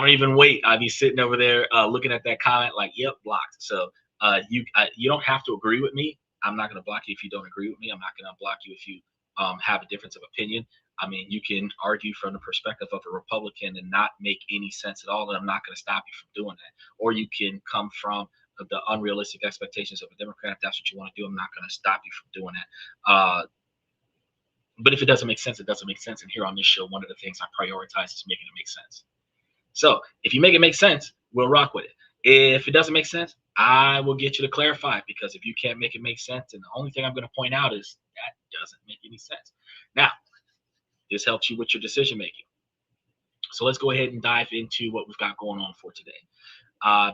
don't even wait. I'd be sitting over there looking at that comment like, yep, blocked. So you don't have to agree with me. I'm not going to block you if you don't agree with me. I'm not going to block you if you have a difference of opinion. I mean, you can argue from the perspective of a Republican and not make any sense at all, and I'm not going to stop you from doing that. Or you can come from the unrealistic expectations of a Democrat. If that's what you want to do, I'm not going to stop you from doing that. But if it doesn't make sense, it doesn't make sense. And here on this show, one of the things I prioritize is making it make sense. So if you make it make sense, we'll rock with it. If it doesn't make sense, I will get you to clarify it, because if you can't make it make sense, and the only thing I'm going to point out is that doesn't make any sense. Now, this helps you with your decision making. So let's go ahead and dive into what we've got going on for today.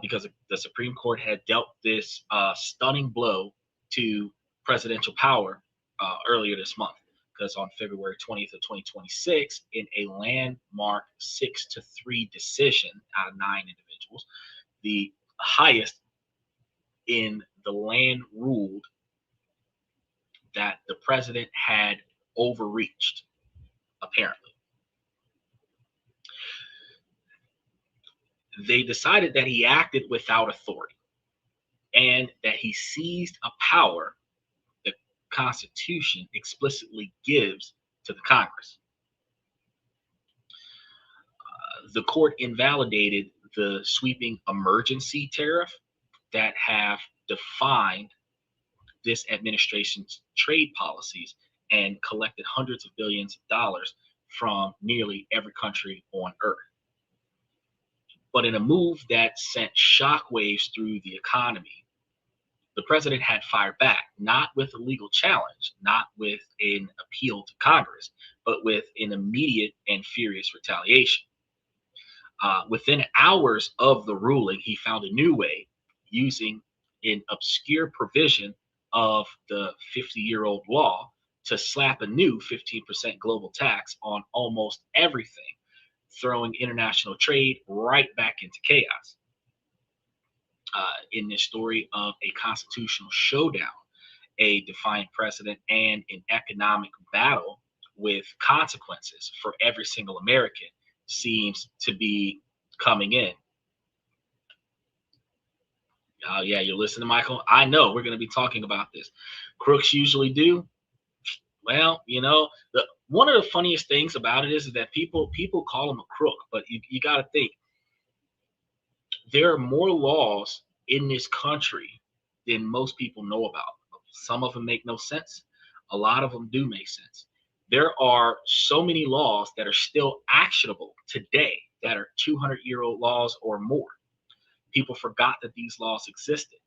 Because the Supreme Court had dealt this stunning blow to presidential power earlier this month. Because on February 20th of 2026, in a landmark 6-3 decision out of 9 individuals, the highest in the land ruled that the president had overreached, apparently. They decided that he acted without authority and that he seized a power the Constitution explicitly gives to the Congress. The court invalidated the sweeping emergency tariff that have defined this administration's trade policies and collected hundreds of billions of dollars from nearly every country on earth. But in a move that sent shockwaves through the economy, the president had fired back, not with a legal challenge, not with an appeal to Congress, but with an immediate and furious retaliation. Within hours of the ruling, he found a new way, using an obscure provision of the 50-year-old law, to slap a new 15% global tax on almost everything, throwing international trade right back into chaos. In this story of a constitutional showdown, a defiant president, and an economic battle with consequences for every single American seems to be coming in. Oh, yeah, you're listening, Michael? I know we're going to be talking about this. Crooks usually do. Well, one of the funniest things about it is that people call him a crook, but you got to think, there are more laws in this country than most people know about. Some of them make no sense. A lot of them do make sense. There are so many laws that are still actionable today that are 200-year-old laws or more. People forgot that these laws existed.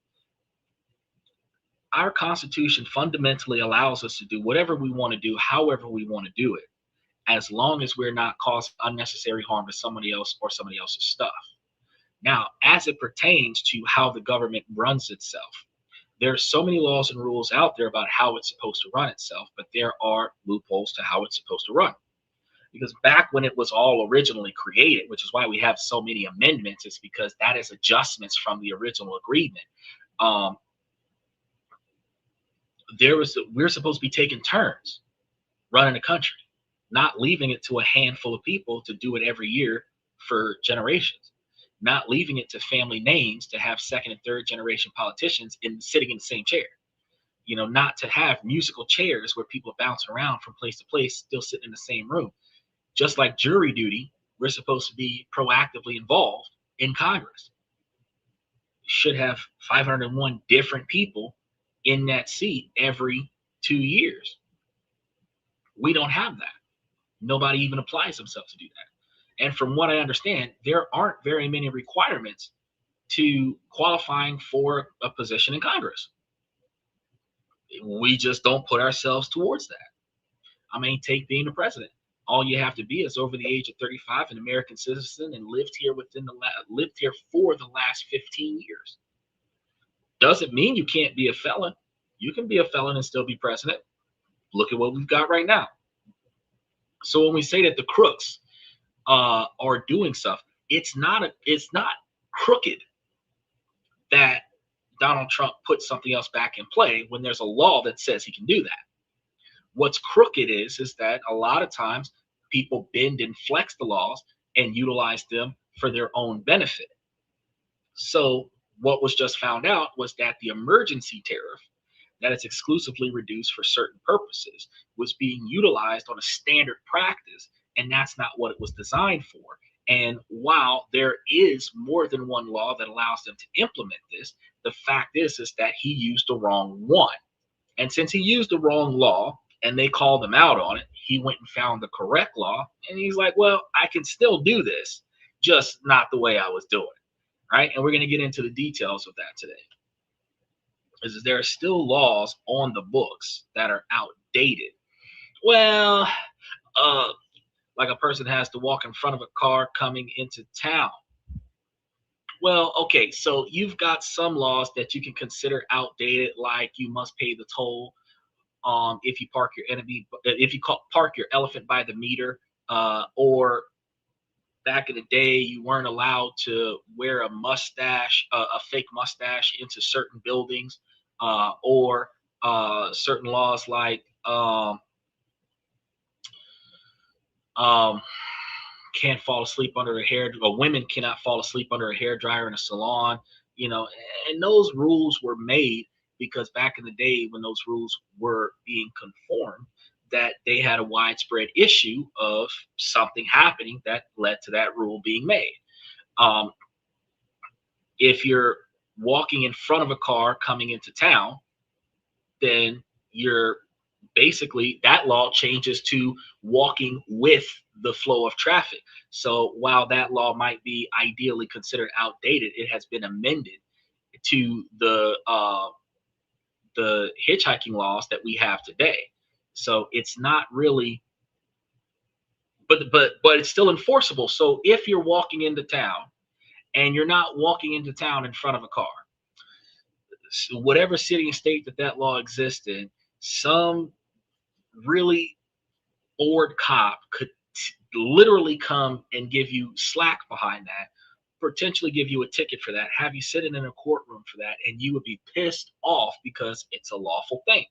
Our Constitution fundamentally allows us to do whatever we want to do, however we want to do it, as long as we're not causing unnecessary harm to somebody else or somebody else's stuff. Now, as it pertains to how the government runs itself, there are so many laws and rules out there about how it's supposed to run itself, but there are loopholes to how it's supposed to run. Because back when it was all originally created, which is why we have so many amendments, it's because that is adjustments from the original agreement. We're supposed to be taking turns running the country, not leaving it to a handful of people to do it every year for generations, not leaving it to family names to have second and third generation politicians sitting in the same chair. Not to have musical chairs where people are bouncing around from place to place, still sitting in the same room. Just like jury duty, we're supposed to be proactively involved in Congress. Should have 501 different people in that seat every 2 years. We don't have that. Nobody even applies themselves to do that. And from what I understand, there aren't very many requirements to qualifying for a position in Congress. We just don't put ourselves towards that. I mean, take being the president. All you have to be is over the age of 35, an American citizen, and lived here for the last 15 years. Doesn't mean you can't be a felon. You can be a felon and still be president. Look at what we've got right now. So when we say that the crooks are doing stuff, it's not crooked that Donald Trump put something else back in play when there's a law that says he can do that. What's crooked is that a lot of times people bend and flex the laws and utilize them for their own benefit. So what was just found out was that the emergency tariff, that is exclusively reduced for certain purposes, was being utilized on a standard practice, and that's not what it was designed for. And while there is more than one law that allows them to implement this, the fact is that he used the wrong one. And since he used the wrong law and they called him out on it, he went and found the correct law. And he's like, well, I can still do this, just not the way I was doing it. Right. And we're going to get into the details of that today. Is there are still laws on the books that are outdated. Well, like a person has to walk in front of a car coming into town. Well, okay, so you've got some laws that you can consider outdated, like you must pay the toll if you park your park your elephant by the meter, or back in the day you weren't allowed to wear a mustache, a fake mustache, into certain buildings, or certain laws like can't fall asleep under a hair, or women cannot fall asleep under a hair dryer in a salon, and those rules were made because back in the day when those rules were being conformed, that they had a widespread issue of something happening that led to that rule being made. Um, if you're walking in front of a car coming into town, then you're basically, that law changes to walking with the flow of traffic. So while that law might be ideally considered outdated, it has been amended to the hitchhiking laws that we have today. So it's not really, but it's still enforceable. So if you're walking into town and you're not walking into town in front of a car, so whatever city and state that law exists in, some really bored cop could literally come and give you slack behind that, potentially give you a ticket for that, have you sitting in a courtroom for that, and you would be pissed off because it's a lawful thing.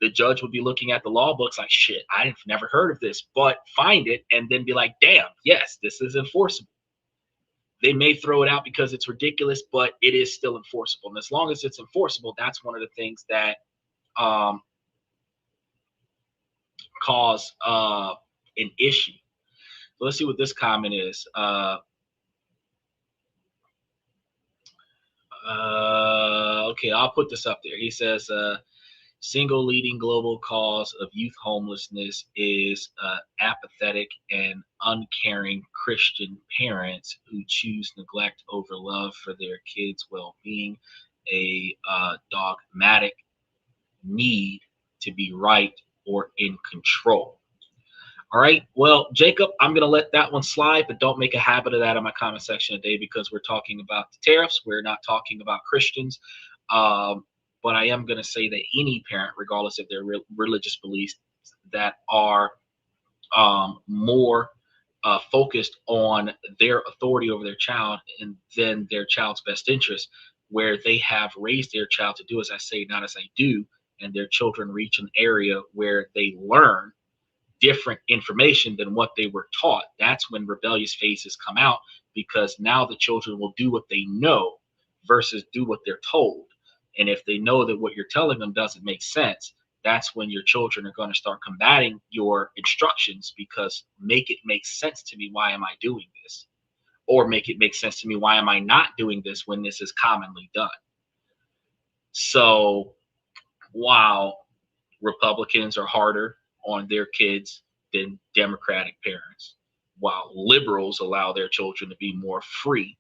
The judge would be looking at the law books like, shit, I've never heard of this, but find it and then be like, damn, yes, this is enforceable. They may throw it out because it's ridiculous, but it is still enforceable. And as long as it's enforceable, that's one of the things that cause an issue. So let's see what this comment is. Okay, I'll put this up there. He says, single leading global cause of youth homelessness is apathetic and uncaring Christian parents who choose neglect over love for their kids' well-being, a dogmatic need to be right or in control. All right. Well, Jacob, I'm going to let that one slide, but don't make a habit of that in my comment section today because we're talking about the tariffs. We're not talking about Christians. But I am going to say that any parent, regardless of their religious beliefs, that are more focused on their authority over their child and then their child's best interest, where they have raised their child to do as I say, not as I do, and their children reach an area where they learn different information than what they were taught. That's when rebellious phases come out, because now the children will do what they know versus do what they're told. And if they know that what you're telling them doesn't make sense, that's when your children are going to start combating your instructions, because make it make sense to me. Why am I doing this? Or make it make sense to me. Why am I not doing this when this is commonly done? So while Republicans are harder on their kids than Democratic parents, while liberals allow their children to be more free,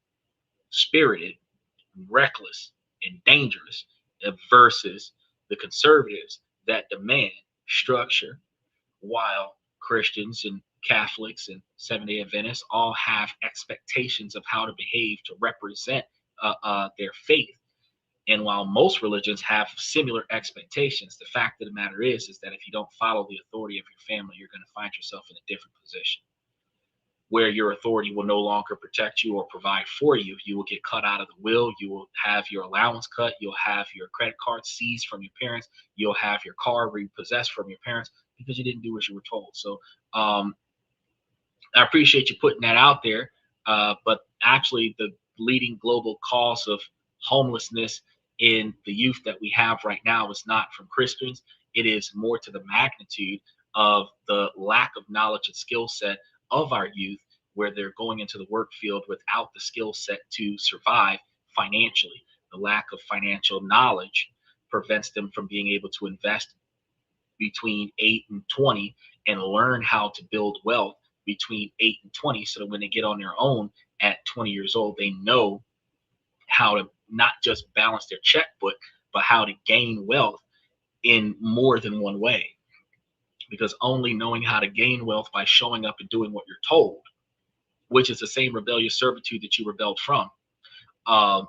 spirited, reckless, and dangerous, versus the conservatives that demand structure, while Christians and Catholics and Seventh-day Adventists all have expectations of how to behave to represent their faith. And while most religions have similar expectations, the fact of the matter is that if you don't follow the authority of your family, you're going to find yourself in a different position where your authority will no longer protect you or provide for you. You will get cut out of the will. You will have your allowance cut. You'll have your credit card seized from your parents. You'll have your car repossessed from your parents because you didn't do what you were told. So I appreciate you putting that out there. But actually, the leading global cause of homelessness in the youth that we have right now is not from Christians. It is more to the magnitude of the lack of knowledge and skill set of our youth, where they're going into the work field without the skill set to survive financially. The lack of financial knowledge prevents them from being able to invest between 8 and 20 and learn how to build wealth between 8 and 20, so that when they get on their own at 20 years old, they know how to not just balance their checkbook, but how to gain wealth in more than one way. Because only knowing how to gain wealth by showing up and doing what you're told, which is the same rebellious servitude that you rebelled from, um,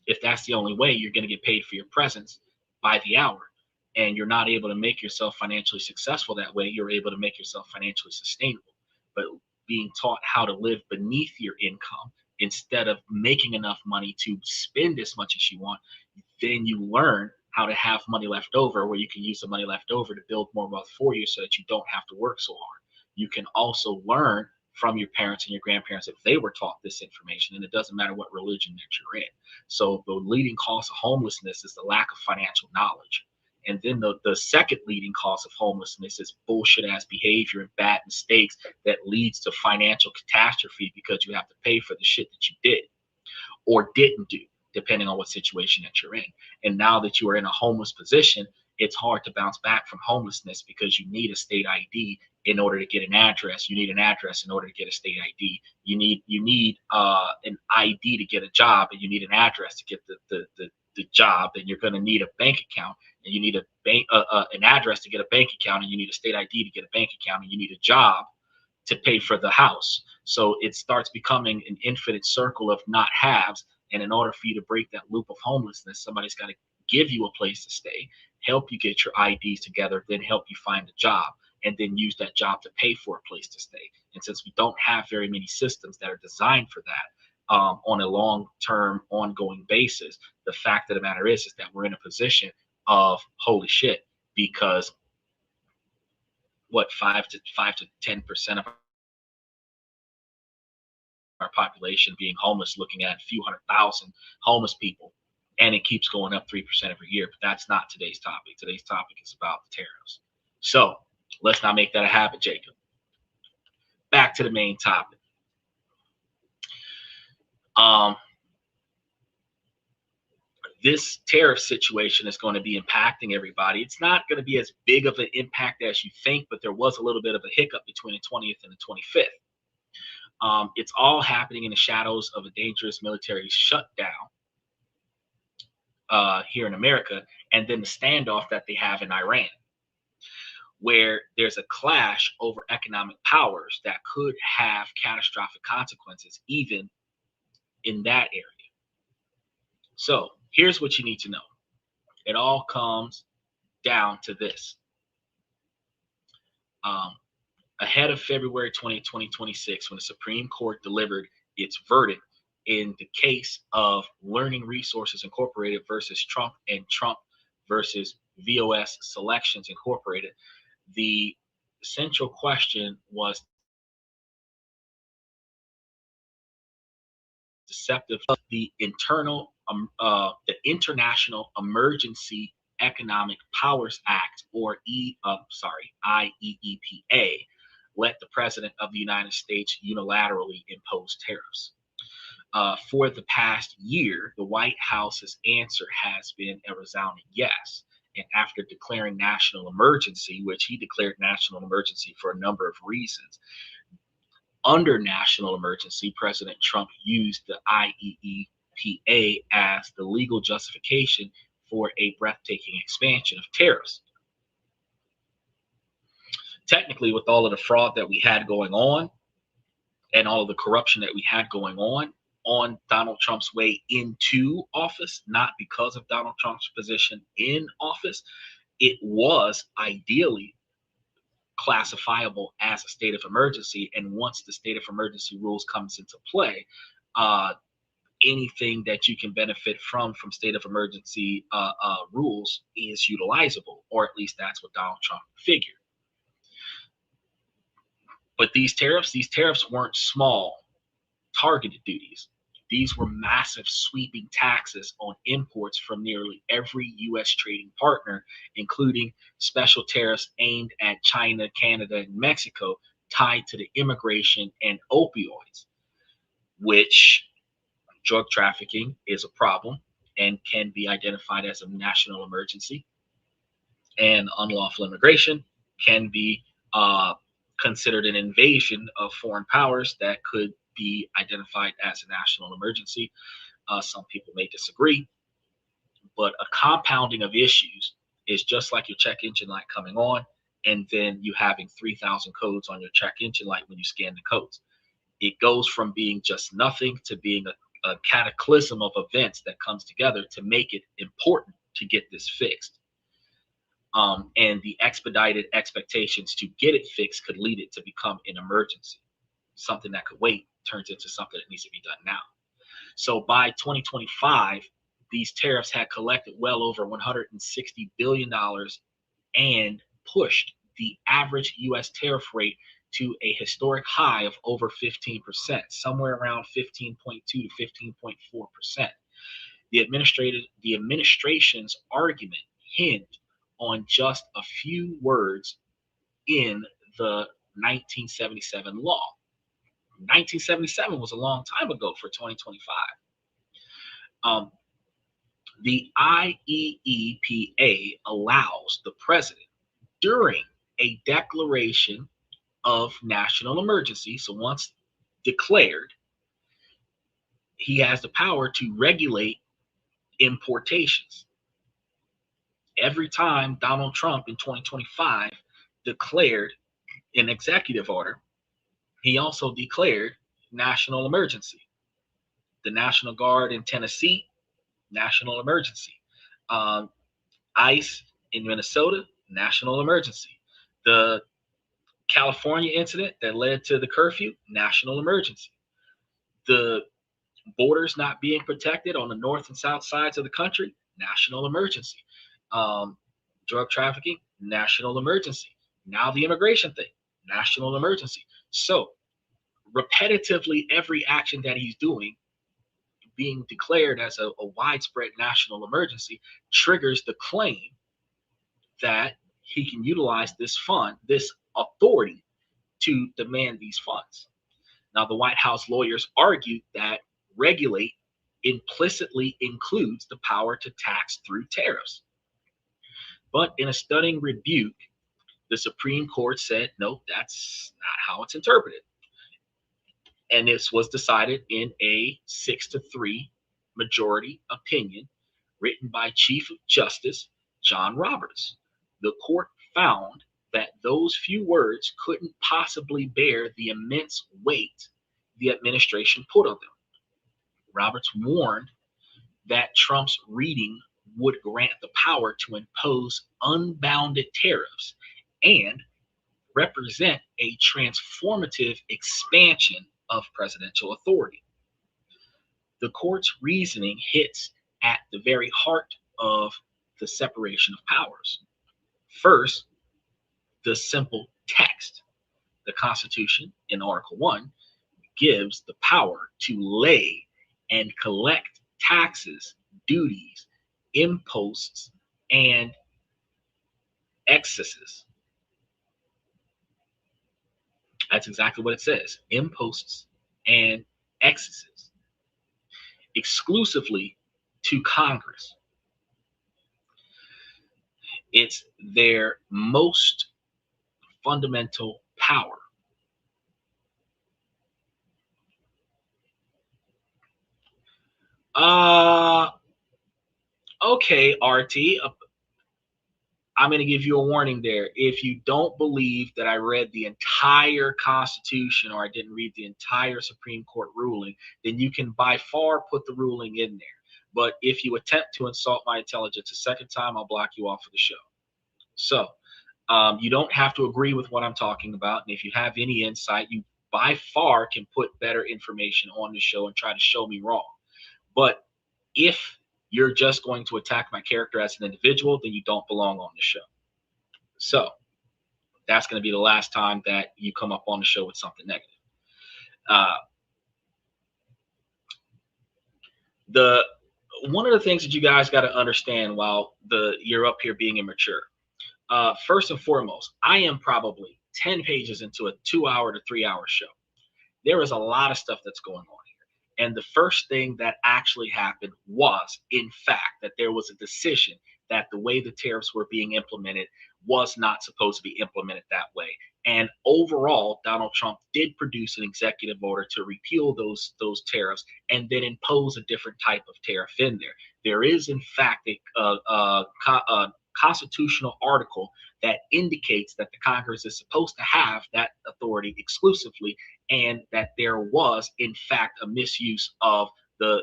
if that's the only way, you're going to get paid for your presence by the hour. And you're not able to make yourself financially successful that way. You're able to make yourself financially sustainable. But being taught how to live beneath your income instead of making enough money to spend as much as you want, then you learn how to have money left over, where you can use the money left over to build more wealth for you so that you don't have to work so hard. You can also learn from your parents and your grandparents if they were taught this information, and it doesn't matter what religion that you're in. So the leading cause of homelessness is the lack of financial knowledge. And then the second leading cause of homelessness is bullshit ass behavior and bad mistakes that leads to financial catastrophe, because you have to pay for the shit that you did or didn't do, depending on what situation that you're in. And now that you are in a homeless position, it's hard to bounce back from homelessness, because you need a state ID in order to get an address. You need an address in order to get a state ID. You need an ID to get a job, and you need an address to get the job. And you're going to need a bank account, and you need an address to get a bank account, and you need a state ID to get a bank account, and you need a job to pay for the house. So it starts becoming an infinite circle of not haves. And in order for you to break that loop of homelessness, somebody's got to give you a place to stay, help you get your IDs together, then help you find a job, and then use that job to pay for a place to stay. And since we don't have very many systems that are designed for that on a long-term, ongoing basis, the fact of the matter is that we're in a position of holy shit, because what 5 to 10% of our population being homeless, looking at a few 100,000 homeless people, and it keeps going up 3% every year. But that's not today's topic. Today's topic is about the tariffs. So let's not make that a habit, Jacob. Back to the main topic. This tariff situation is going to be impacting everybody. It's not going to be as big of an impact as you think, but there was a little bit of a hiccup between the 20th and the 25th. It's all happening in the shadows of a dangerous military shutdown here in America, and then the standoff that they have in Iran, where there's a clash over economic powers that could have catastrophic consequences even in that area. So here's what you need to know. It all comes down to this. Ahead of February 20, 2026, when the Supreme Court delivered its verdict in the case of Learning Resources Incorporated versus Trump and Trump versus VOS Selections Incorporated, the central question was deceptive of the International Emergency Economic Powers Act, or IEEPA, let the President of the United States unilaterally impose tariffs. For the past year, the White House's answer has been a resounding yes. And after declaring national emergency, which he declared national emergency for a number of reasons, under national emergency, President Trump used the IEEPA as the legal justification for a breathtaking expansion of tariffs. Technically, with all of the fraud that we had going on and all of the corruption that we had going on Donald Trump's way into office, not because of Donald Trump's position in office, it was ideally classifiable as a state of emergency. And once the state of emergency rules comes into play, anything that you can benefit from state of emergency rules is utilizable, or at least that's what Donald Trump figured. But these tariffs weren't small. targeted duties. These were massive sweeping taxes on imports from nearly every U.S. trading partner, including special tariffs aimed at China, Canada, and Mexico, tied to the immigration and opioids, which drug trafficking is a problem and can be identified as a national emergency, and unlawful immigration can be considered an invasion of foreign powers that could be identified as a national emergency. Some people may disagree, but a compounding of issues is just like your check engine light coming on and then you having 3,000 codes on your check engine light when you scan the codes. It goes from being just nothing to being a cataclysm of events that comes together to make it important to get this fixed. And the expedited expectations to get it fixed could lead it to become an emergency. Something that could wait turns into something that needs to be done now. So by 2025, these tariffs had collected well over $160 billion and pushed the average U.S. tariff rate to a historic high of over 15%, somewhere around 15.2 to 15.4%. The administration's argument hinged on just a few words in the 1977 law. 1977 was a long time ago for 2025. The IEEPA allows the president during a declaration of national emergency, so once declared, he has the power to regulate importations. Every time Donald Trump in 2025 declared an executive order, he also declared national emergency. The National Guard in Tennessee, national emergency. ICE in Minnesota, national emergency. The California incident that led to the curfew, national emergency. The borders not being protected on the north and south sides of the country, national emergency. Drug trafficking, national emergency. Now the immigration thing, national emergency. So repetitively, every action that he's doing being declared as a widespread national emergency triggers the claim that he can utilize this fund, this authority to demand these funds. Now, the White House lawyers argued that regulate implicitly includes the power to tax through tariffs. But in a stunning rebuke, the Supreme Court said, no, that's not how it's interpreted. And this was decided in a 6-3 majority opinion written by Chief Justice John Roberts. The court found that those few words couldn't possibly bear the immense weight the administration put on them. Roberts warned that Trump's reading would grant the power to impose unbounded tariffs and represent a transformative expansion of presidential authority. The court's reasoning hits at the very heart of the separation of powers. First, the simple text. The Constitution in Article 1 gives the power to lay and collect taxes, duties, imposts, and excesses. That's exactly what it says, imposts and excesses, exclusively to Congress. It's their most fundamental power. Okay, RT, I'm going to give you a warning there. If you don't believe that I read the entire Constitution or I didn't read the entire Supreme Court ruling, then you can by far put the ruling in there. But if you attempt to insult my intelligence a second time, I'll block you off of the show. So you don't have to agree with what I'm talking about. And if you have any insight, you by far can put better information on the show and try to show me wrong. But if you're just going to attack my character as an individual, then you don't belong on the show. So that's going to be the last time that you come up on the show with something negative. The one of the things that you guys got to understand while you're up here being immature. First and foremost, I am probably 10 pages into a 2 hour to 3 hour show. There is a lot of stuff that's going on here. And the first thing that actually happened was, in fact, that there was a decision that the way the tariffs were being implemented was not supposed to be implemented that way. And overall, Donald Trump did produce an executive order to repeal those tariffs and then impose a different type of tariff in there. There is, in fact, a constitutional article that indicates that the Congress is supposed to have that authority exclusively, and that there was, in fact, a misuse of the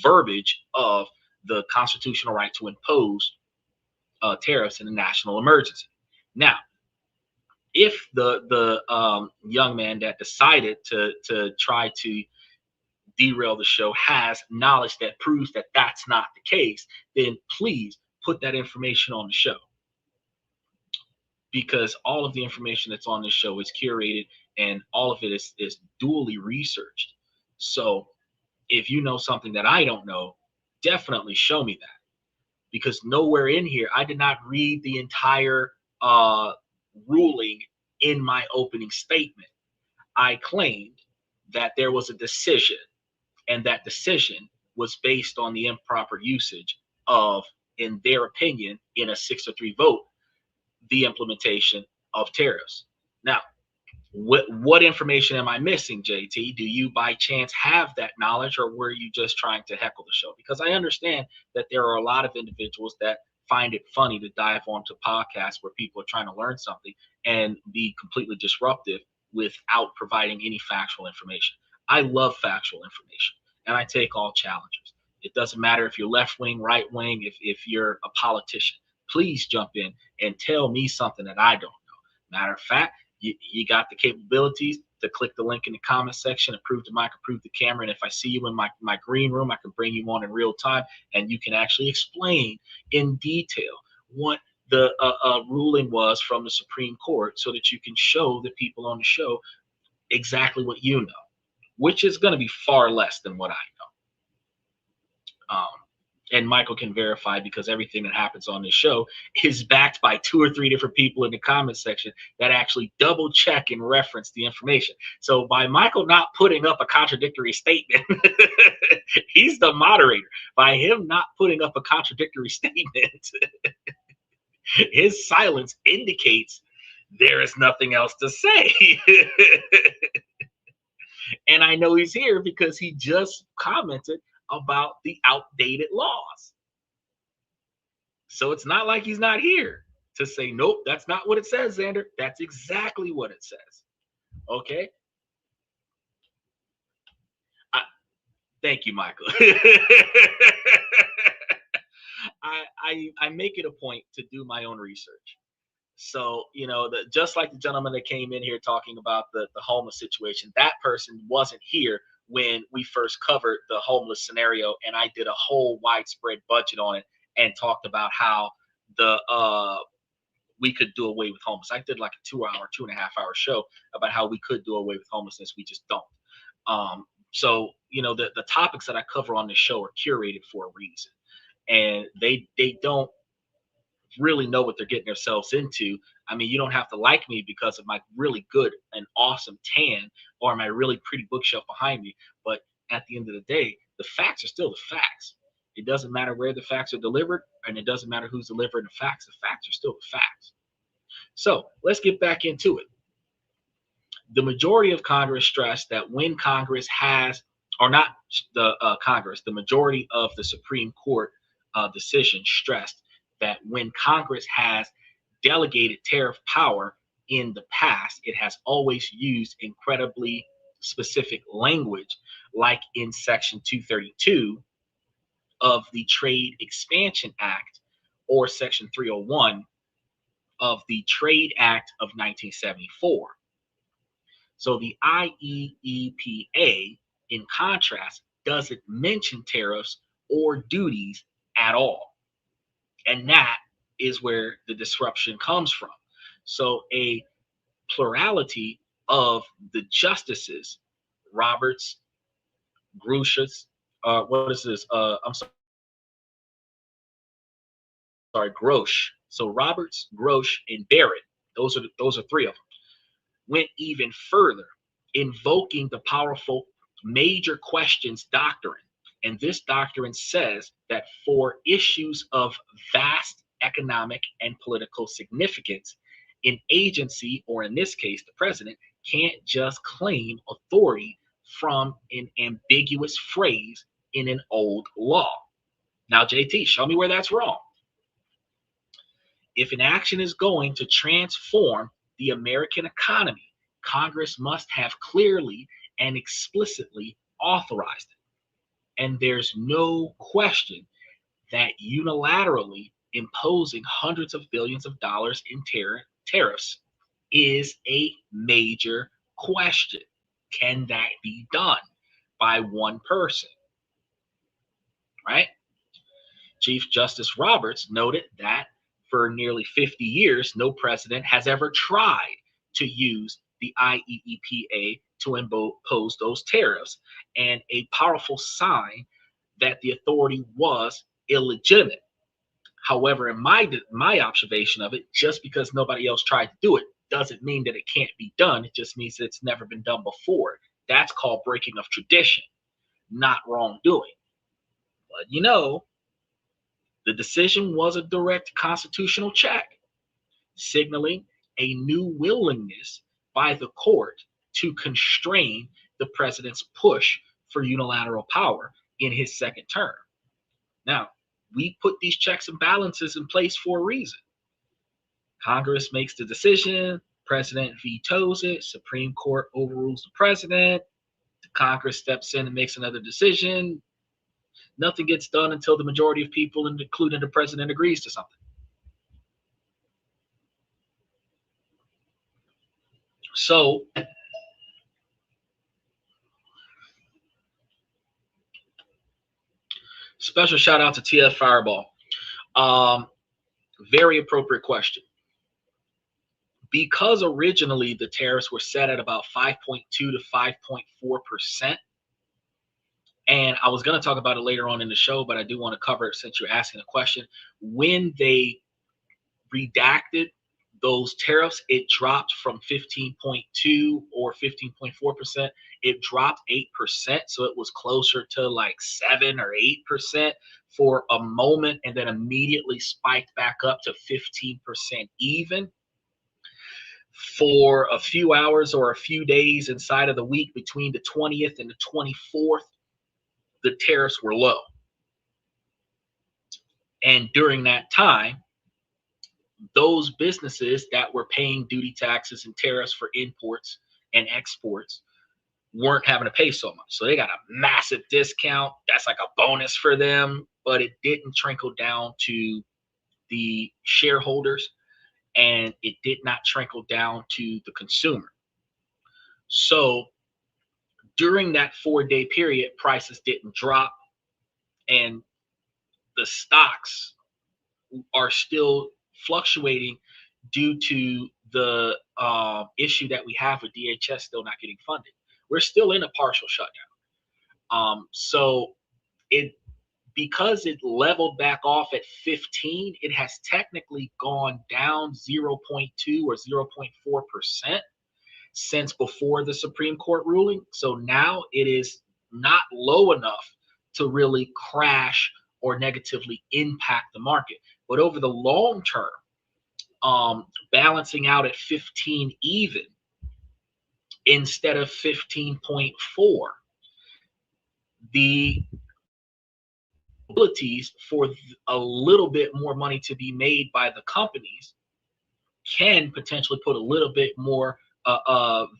verbiage of the constitutional right to impose tariffs in a national emergency. Now, if the young man that decided to try to derail the show has knowledge that proves that that's not the case, then please put that information on the show, because all of the information that's on this show is curated and all of it is duly researched. So if you know something that I don't know, definitely show me that, because nowhere in here, I did not read the entire ruling in my opening statement. I claimed that there was a decision, and that decision was based on the improper usage of, in their opinion, in a 6-3 vote, the implementation of tariffs. Now, what information am I missing, JT? Do you by chance have that knowledge, or were you just trying to heckle the show? Because I understand that there are a lot of individuals that find it funny to dive onto podcasts where people are trying to learn something and be completely disruptive without providing any factual information. I love factual information, and I take all challenges. It doesn't matter if you're left wing, right wing, if you're a politician. Please jump in and tell me something that I don't know. Matter of fact, you got the capabilities to click the link in the comment section, approve the mic, approve the camera. And if I see you in my green room, I can bring you on in real time, and you can actually explain in detail what the ruling was from the Supreme Court, so that you can show the people on the show exactly what you know, which is going to be far less than what I know. And Michael can verify, because everything that happens on this show is backed by 2 or 3 different people in the comment section that actually double check and reference the information. So by Michael not putting up a contradictory statement, he's the moderator. By him not putting up a contradictory statement, his silence indicates there is nothing else to say. And I know he's here because he just commented about the outdated laws. So it's not like he's not here to say, nope, that's not what it says, Xander. That's exactly what it says. Okay. Thank you, Michael. I make it a point to do my own research. So, just like the gentleman that came in here talking about the homeless situation, that person wasn't here when we first covered the homeless scenario, and I did a whole widespread budget on it and talked about how we could do away with homeless. I did like a 2-hour, 2.5 hour show about how we could do away with homelessness. We just don't. So, the topics that I cover on this show are curated for a reason, and they don't really know what they're getting themselves into. I mean, you don't have to like me because of my really good and awesome tan or my really pretty bookshelf behind me. But at the end of the day, the facts are still the facts. It doesn't matter where the facts are delivered, and it doesn't matter who's delivering the facts. The facts are still the facts. So let's get back into it. The majority of Congress stressed that when Congress has, or not the Congress, the majority of the Supreme Court decision stressed that when Congress has delegated tariff power in the past, it has always used incredibly specific language, like in Section 232 of the Trade Expansion Act, or Section 301 of the Trade Act of 1974. So the IEEPA, in contrast, doesn't mention tariffs or duties at all. And that is where the disruption comes from. So a plurality of the justices, Roberts, Grushas, what is this? I'm sorry, Grosh. So Roberts, Grosh, and Barrett. Those are three of them. Went even further, invoking the powerful major questions doctrine. And this doctrine says that for issues of vast economic and political significance, an agency, or in this case, the president, can't just claim authority from an ambiguous phrase in an old law. Now, JT, show me where that's wrong. If an action is going to transform the American economy, Congress must have clearly and explicitly authorized it. And there's no question that unilaterally imposing hundreds of billions of dollars in tariffs is a major question. Can that be done by one person? Right? Chief Justice Roberts noted that for nearly 50 years, no president has ever tried to use the IEEPA to impose those tariffs, and a powerful sign that the authority was illegitimate. However, in my observation of it, just because nobody else tried to do it doesn't mean that it can't be done. It just means that it's never been done before. That's called breaking of tradition, not wrongdoing. But the decision was a direct constitutional check, signaling a new willingness by the court to constrain the president's push for unilateral power in his second term. Now, we put these checks and balances in place for a reason. Congress makes the decision, president vetoes it, Supreme Court overrules the president, the Congress steps in and makes another decision. Nothing gets done until the majority of people, including the president, agrees to something. So, special shout out to TF Fireball. Very appropriate question. Because originally the tariffs were set at about 5.2 to 5.4%, and I was going to talk about it later on in the show, but I do want to cover it since you're asking a question. When they redacted those tariffs, it dropped from 15.2 or 15.4%. It dropped 8%. So it was closer to like 7 or 8% for a moment, and then immediately spiked back up to 15% even. For a few hours or a few days inside of the week between the 20th and the 24th, the tariffs were low. And during that time, those businesses that were paying duty taxes and tariffs for imports and exports weren't having to pay so much. So they got a massive discount. That's like a bonus for them, but it didn't trickle down to the shareholders, and it did not trickle down to the consumer. So during that 4-day period, prices didn't drop, and the stocks are still fluctuating due to the issue that we have with DHS still not getting funded. We're still in a partial shutdown. So because it leveled back off at 15, it has technically gone down 0.2 or 0.4% since before the Supreme Court ruling. So now it is not low enough to really crash or negatively impact the market. But over the long term, balancing out at 15 even instead of 15.4, the abilities for a little bit more money to be made by the companies can potentially put a little bit more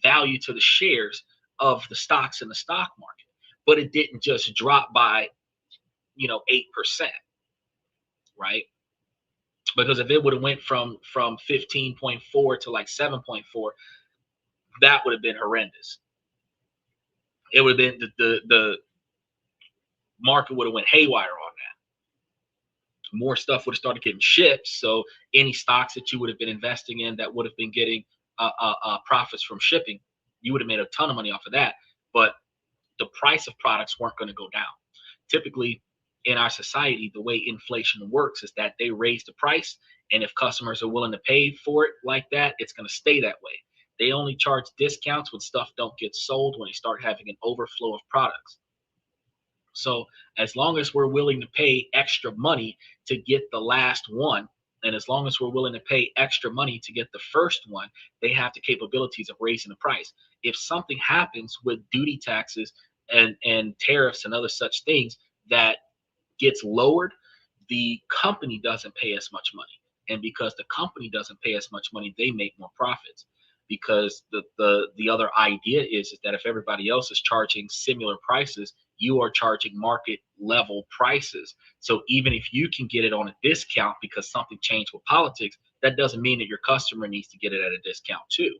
value to the shares of the stocks in the stock market. But it didn't just drop by 8%, right? Because if it would have went from 15.4 to like 7.4, that would have been horrendous. It would have been the market would have went haywire on that. More stuff would have started getting shipped. So any stocks that you would have been investing in that would have been getting profits from shipping, you would have made a ton of money off of that. But the price of products weren't going to go down. typically in our society, the way inflation works is that they raise the price, and if customers are willing to pay for it like that, it's going to stay that way. They only charge discounts when stuff don't get sold, when they start having an overflow of products. So as long as we're willing to pay extra money to get the last one, and as long as we're willing to pay extra money to get the first one, they have the capabilities of raising the price. If something happens with duty taxes and tariffs and other such things that gets lowered, the company doesn't pay as much money. And because the company doesn't pay as much money, they make more profits. Because the other idea is that if everybody else is charging similar prices, you are charging market level prices. So even if you can get it on a discount because something changed with politics, that doesn't mean that your customer needs to get it at a discount too.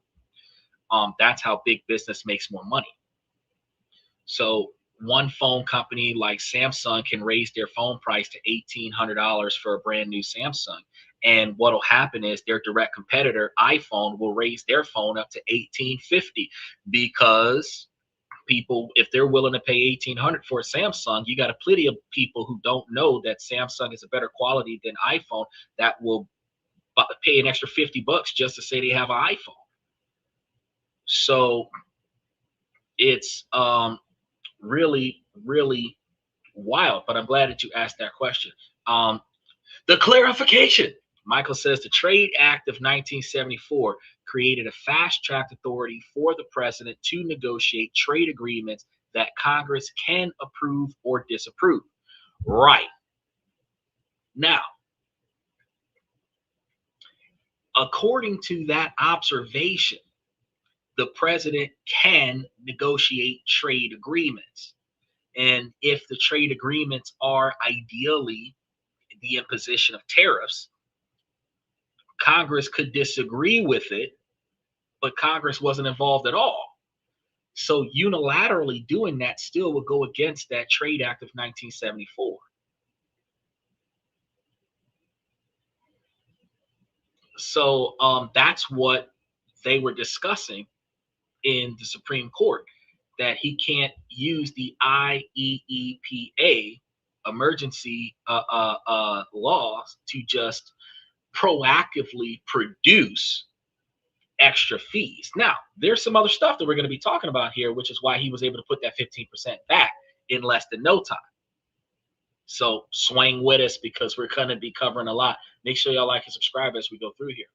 That's how big business makes more money. So one phone company like Samsung can raise their phone price to $1,800 for a brand new Samsung. And what'll happen is their direct competitor, iPhone, will raise their phone up to $1,850 because people, if they're willing to pay $1,800 for a Samsung, you got a plenty of people who don't know that Samsung is a better quality than iPhone that will pay an extra $50 just to say they have an iPhone. So it's really, really wild. But I'm glad that you asked that question. The clarification. Michael says the Trade Act of 1974 created a fast-track authority for the president to negotiate trade agreements that Congress can approve or disapprove. Right. Now, according to that observation, the president can negotiate trade agreements. And if the trade agreements are ideally the imposition of tariffs, Congress could disagree with it, but Congress wasn't involved at all. So unilaterally doing that still would go against that Trade Act of 1974. So that's what they were discussing in the Supreme Court, that he can't use the IEEPA emergency laws to just proactively produce extra fees. Now, there's some other stuff that we're going to be talking about here, which is why he was able to put that 15% back in less than no time. So swing with us because we're going to be covering a lot. Make sure y'all like and subscribe as we go through here.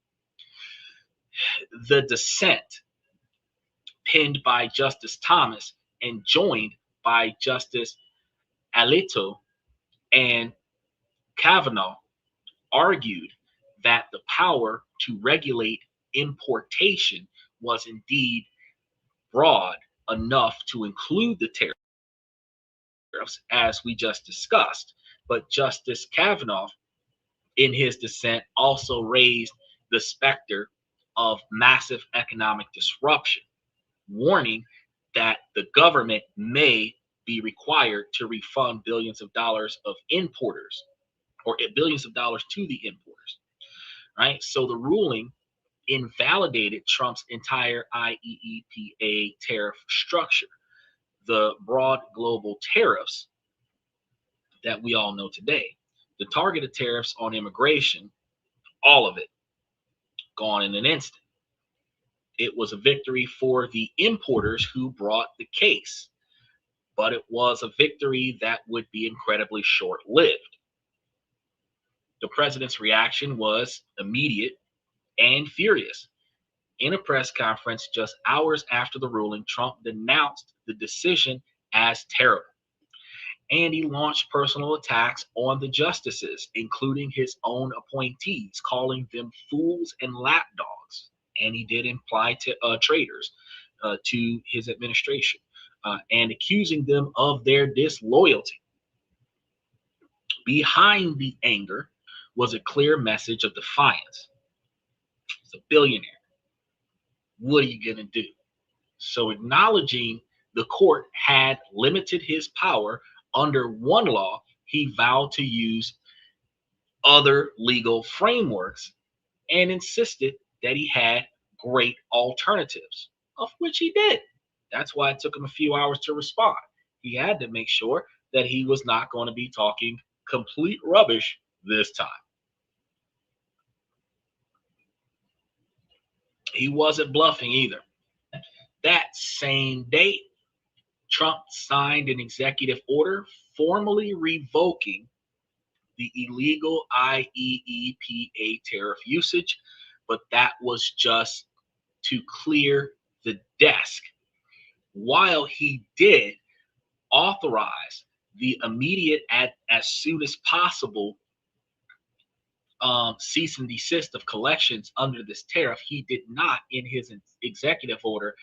The dissent, penned by Justice Thomas and joined by Justice Alito and Kavanaugh, argued that the power to regulate importation was indeed broad enough to include the tariffs, as we just discussed. But Justice Kavanaugh, in his dissent, also raised the specter of massive economic disruption, warning that the government may be required to refund billions of dollars of importers, or billions of dollars to the importers. Right? So the ruling invalidated Trump's entire IEEPA tariff structure. The broad global tariffs that we all know today, the targeted tariffs on immigration, all of it gone in an instant. It was a victory for the importers who brought the case, but it was a victory that would be incredibly short-lived. The president's reaction was immediate and furious. In a press conference just hours after the ruling, Trump denounced the decision as terrible. And he launched personal attacks on the justices, including his own appointees, calling them fools and lapdogs. And he did imply to traitors to his administration, and accusing them of their disloyalty. Behind the anger was a clear message of defiance. He's a billionaire. What are you going to do? So acknowledging the court had limited his power under one law, he vowed to use other legal frameworks and insisted that he had great alternatives, of which he did. That's why it took him a few hours to respond. He had to make sure that he was not going to be talking complete rubbish this time. He wasn't bluffing either. That same day, Trump signed an executive order formally revoking the illegal IEEPA tariff usage, but that was just to clear the desk. While he did authorize the immediate, as soon as possible, cease and desist of collections under this tariff, he did not, in his executive order,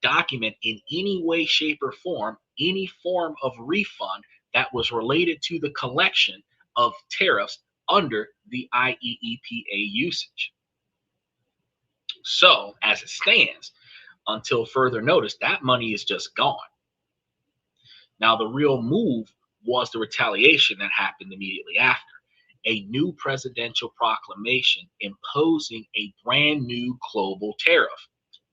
document in any way, shape, or form any form of refund that was related to the collection of tariffs under the IEEPA usage. So, as it stands, until further notice, that money is just gone. Now, the real move was the retaliation that happened immediately after. A new presidential proclamation imposing a brand new global tariff.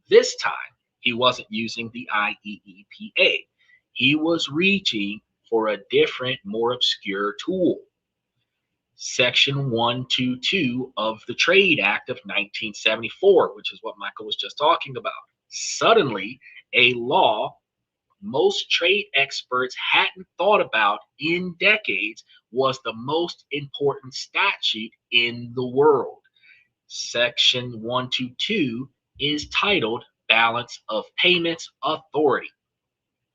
This time, he wasn't using the IEEPA. He was reaching for a different, more obscure tool. Section 122 of the Trade Act of 1974, which is what Michael was just talking about. Suddenly, a law most trade experts hadn't thought about in decades was the most important statute in the world. Section 122 is titled Balance of Payments Authority.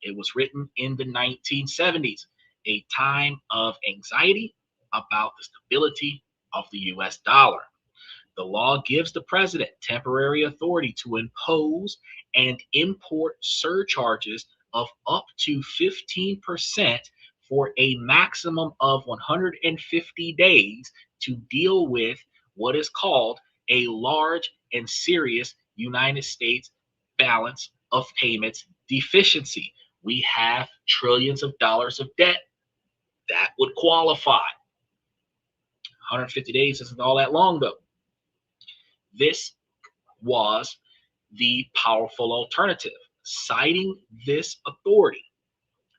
It was written in the 1970s, a time of anxiety about the stability of the US dollar. The law gives the president temporary authority to impose and import surcharges of up to 15% for a maximum of 150 days to deal with what is called a large and serious United States balance of payments deficiency. We have trillions of dollars of debt that would qualify. 150 days isn't all that long, though. This was the powerful alternative. Citing this authority,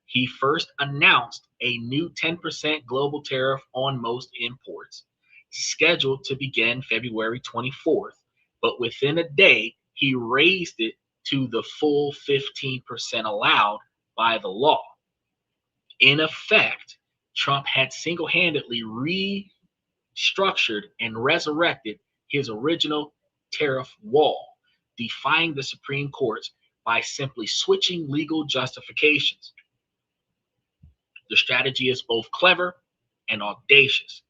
he first announced a new 10% global tariff on most imports, scheduled to begin February 24th, but within a day, he raised it to the full 15% allowed by the law. In effect, Trump had single-handedly restructured and resurrected his original tariff wall, defying the Supreme Courts by simply switching legal justifications. The strategy is both clever and audacious.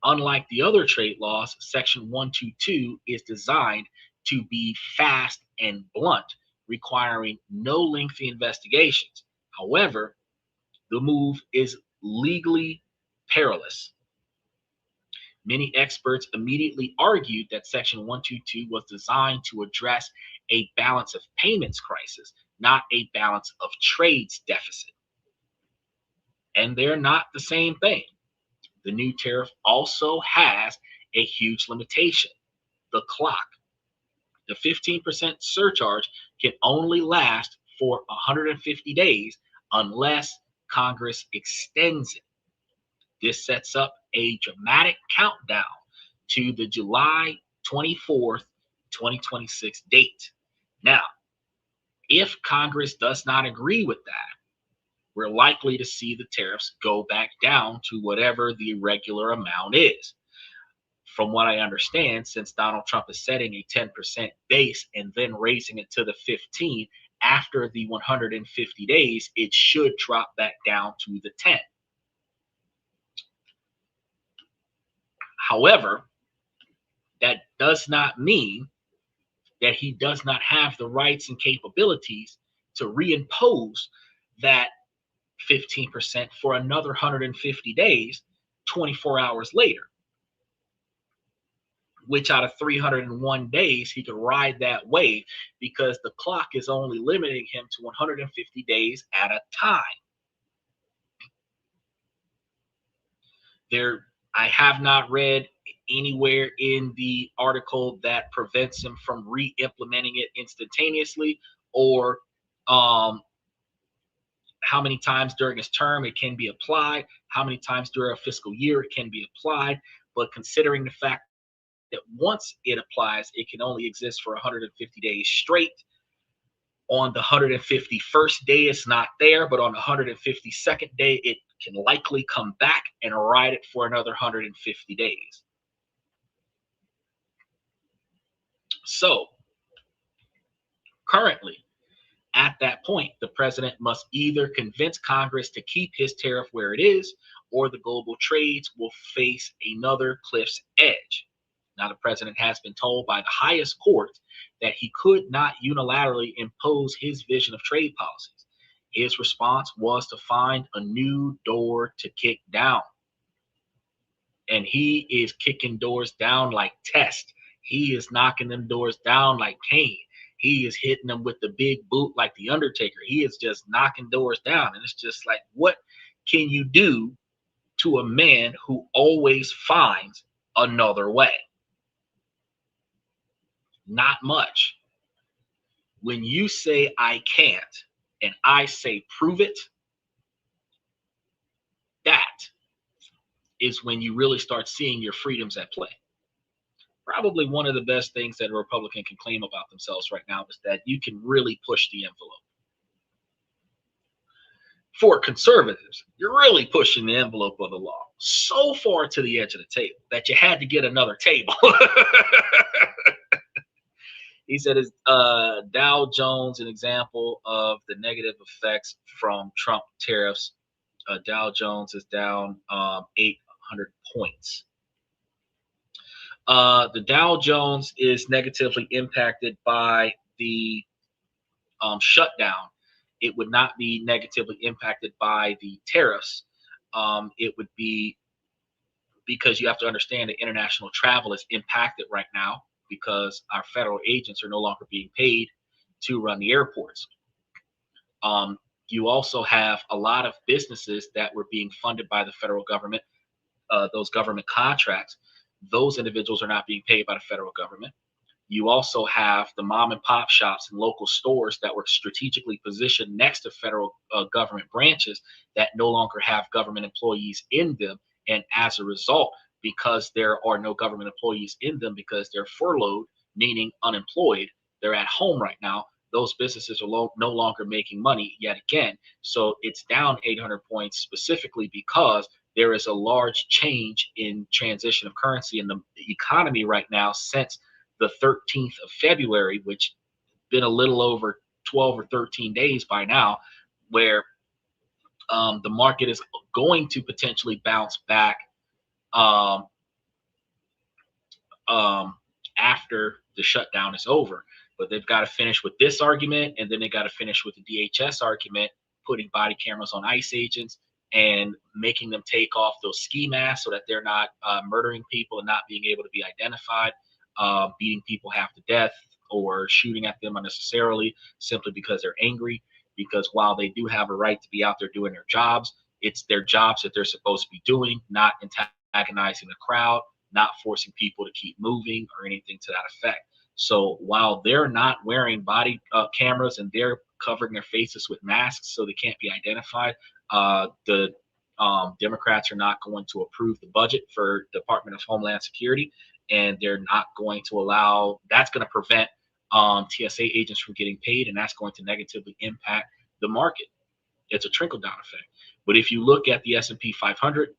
Unlike the other trade laws, Section 122 is designed to be fast and blunt, requiring no lengthy investigations. However, the move is legally perilous. Many experts immediately argued that Section 122 was designed to address a balance of payments crisis, not a balance of trades deficit. And they're not the same thing. The new tariff also has a huge limitation: the clock. The 15% surcharge can only last for 150 days unless Congress extends it. This sets up a dramatic countdown to the July 24th, 2026 date. Now, if Congress does not agree with that, we're likely to see the tariffs go back down to whatever the regular amount is. From what I understand, since Donald Trump is setting a 10% base and then raising it to the 15 after the 150 days, it should drop back down to the 10. However, that does not mean that he does not have the rights and capabilities to reimpose that 15% for another 150 days, 24 hours later, which out of 301 days, he could ride that wave because the clock is only limiting him to 150 days at a time. I have not read anywhere in the article that prevents him from re-implementing it instantaneously or how many times during his term it can be applied, how many times during a fiscal year it can be applied. But considering the fact that once it applies, it can only exist for 150 days straight. On the 151st day, it's not there, but on the 152nd day, it can likely come back and ride it for another 150 days. So currently, at that point, the president must either convince Congress to keep his tariff where it is, or the global trades will face another cliff's edge. Now, the president has been told by the highest court that he could not unilaterally impose his vision of trade policies. His response was to find a new door to kick down. And he is kicking doors down like Test. He is knocking them doors down like Kane. He is hitting them with the big boot like the Undertaker. He is just knocking doors down. And it's just like, what can you do to a man who always finds another way? Not much. When you say I can't and I say prove it, that is when you really start seeing your freedoms at play. Probably one of the best things that a Republican can claim about themselves right now is that you can really push the envelope. For conservatives, you're really pushing the envelope of the law so far to the edge of the table that you had to get another table. He said, is Dow Jones an example of the negative effects from Trump tariffs? Dow Jones is down 800 points. The Dow Jones is negatively impacted by the shutdown. It would not be negatively impacted by the tariffs. It would be because you have to understand that international travel is impacted right now because our federal agents are no longer being paid to run the airports. You also have a lot of businesses that were being funded by the federal government, those government contracts. Those individuals are not being paid by the federal government. You also have the mom and pop shops and local stores that were strategically positioned next to federal government branches that no longer have government employees in them. And as a result, because there are no government employees in them, because they're furloughed, meaning unemployed, they're at home right now. Those businesses are no longer making money yet again. So it's down 800 points specifically because there is a large change in transition of currency in the economy right now since the 13th of February, which been a little over 12 or 13 days by now, where the market is going to potentially bounce back after the shutdown is over. But they've got to finish with this argument, and then they got to finish with the DHS argument, putting body cameras on ICE agents and making them take off those ski masks so that they're not murdering people and not being able to be identified, beating people half to death or shooting at them unnecessarily simply because they're angry. Because while they do have a right to be out there doing their jobs, it's their jobs that they're supposed to be doing, not antagonizing the crowd, not forcing people to keep moving or anything to that effect. So while they're not wearing body cameras and they're covering their faces with masks so they can't be identified, the Democrats are not going to approve the budget for Department of Homeland Security, and they're not going to allow. That's going to prevent TSA agents from getting paid, and that's going to negatively impact the market. It's a trickle-down effect. But if you look at the S&P 500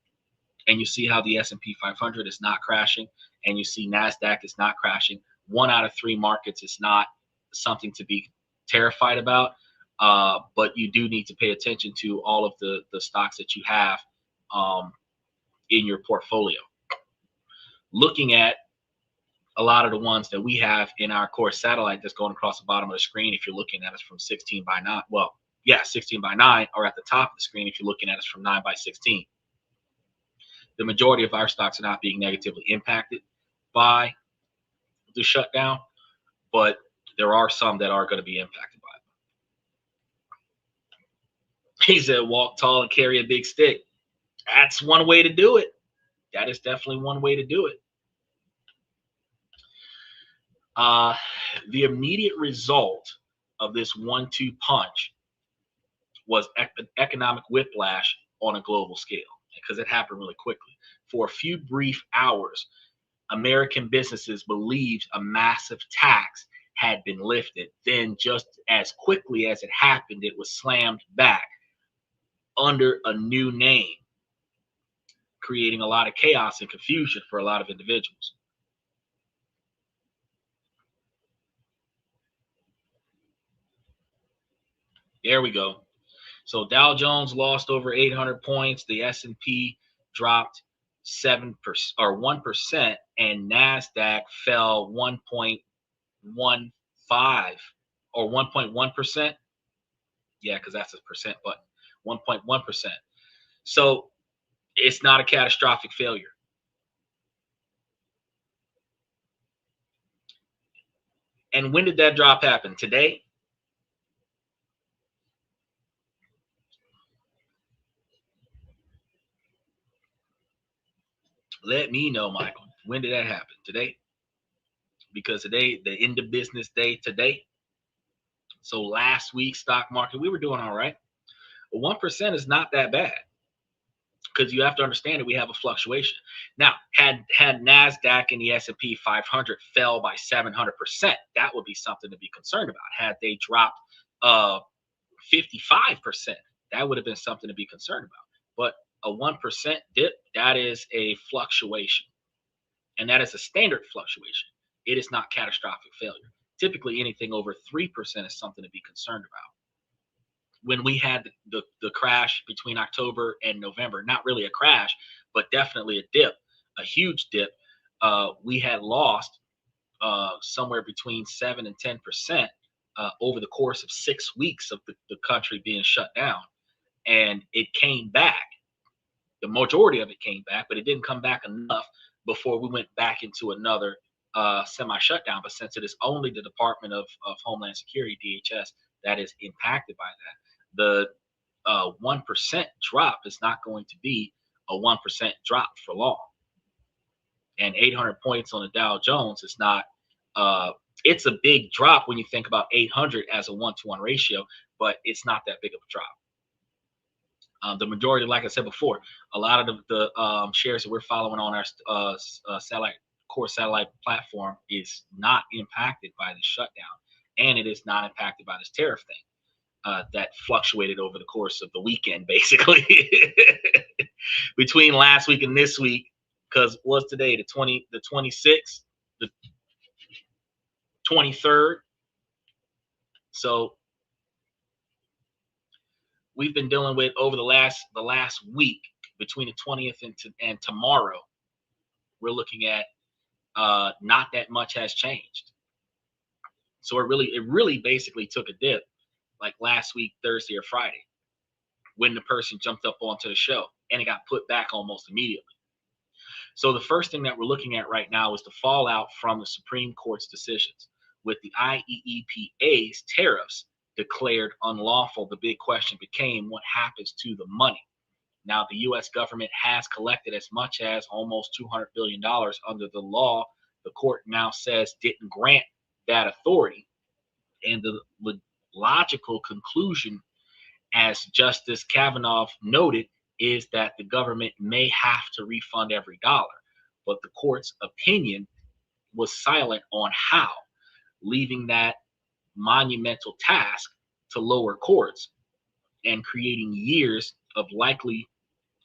and you see how the S&P 500 is not crashing, and you see NASDAQ is not crashing, 1 out of 3 markets is not something to be terrified about. But you do need to pay attention to all of the stocks that you have in your portfolio. Looking at a lot of the ones that we have in our core satellite that's going across the bottom of the screen, if you're looking at us from 16 by 9, well, yeah, 16 by 9, or at the top of the screen if you're looking at us from 9 by 16. The majority of our stocks are not being negatively impacted by the shutdown, but there are some that are going to be impacted by it. He said, walk tall and carry a big stick. That's one way to do it. That is definitely one way to do it. The immediate result of this 1-2 punch was economic whiplash on a global scale because it happened really quickly. For a few brief hours, American businesses believed a massive tax had been lifted. Then, just as quickly as it happened, it was slammed back under a new name, creating a lot of chaos and confusion for a lot of individuals. There we go. So Dow Jones lost over 800 points. The S&P dropped 7% or 1%, and Nasdaq fell 1.15 or 1.1%. Yeah, because that's a percent button. 1.1%. So it's not a catastrophic failure. And when did that drop happen? Today? Let me know, Michael. When did that happen? Today? Because today, the end of business day today. So last week's stock market, we were doing all right. But 1% is not that bad because you have to understand that we have a fluctuation. Now, had Nasdaq and the S&P 500 fell by 700%, that would be something to be concerned about. Had they dropped 55%, that would have been something to be concerned about. But a 1% dip, that is a fluctuation, and that is a standard fluctuation. It is not catastrophic failure. Typically, anything over 3% is something to be concerned about. When we had the crash between October and November, not really a crash, but definitely a dip, a huge dip, we had lost somewhere between 7 and 10% over the course of 6 weeks of the country being shut down. And it came back. The majority of it came back, but it didn't come back enough before we went back into another semi-shutdown. But since it is only the Department of Homeland Security, DHS, that is impacted by that, the 1% drop is not going to be a 1% drop for long. And 800 points on the Dow Jones is not, it's a big drop when you think about 800 as a 1-to-1 ratio, but it's not that big of a drop. The majority, like I said before, a lot of the shares that we're following on our core satellite platform is not impacted by the shutdown, and it is not impacted by this tariff thing that fluctuated over the course of the weekend, basically, between last week and this week. Because what's today, the 26th, the 23rd. So we've been dealing with over the last week between the 20th and tomorrow. We're looking at not that much has changed. So it really basically took a dip like last week, Thursday or Friday, when the person jumped up onto the show, and it got put back almost immediately. So the first thing that we're looking at right now is the fallout from the Supreme Court's decisions. With the IEEPA's tariffs declared unlawful, the big question became what happens to the money. Now, the U.S. government has collected as much as almost $200 billion under the law the court now says didn't grant that authority. And the logical conclusion, as Justice Kavanaugh noted, is that the government may have to refund every dollar. But the court's opinion was silent on how, leaving that monumental task to lower courts and creating years of likely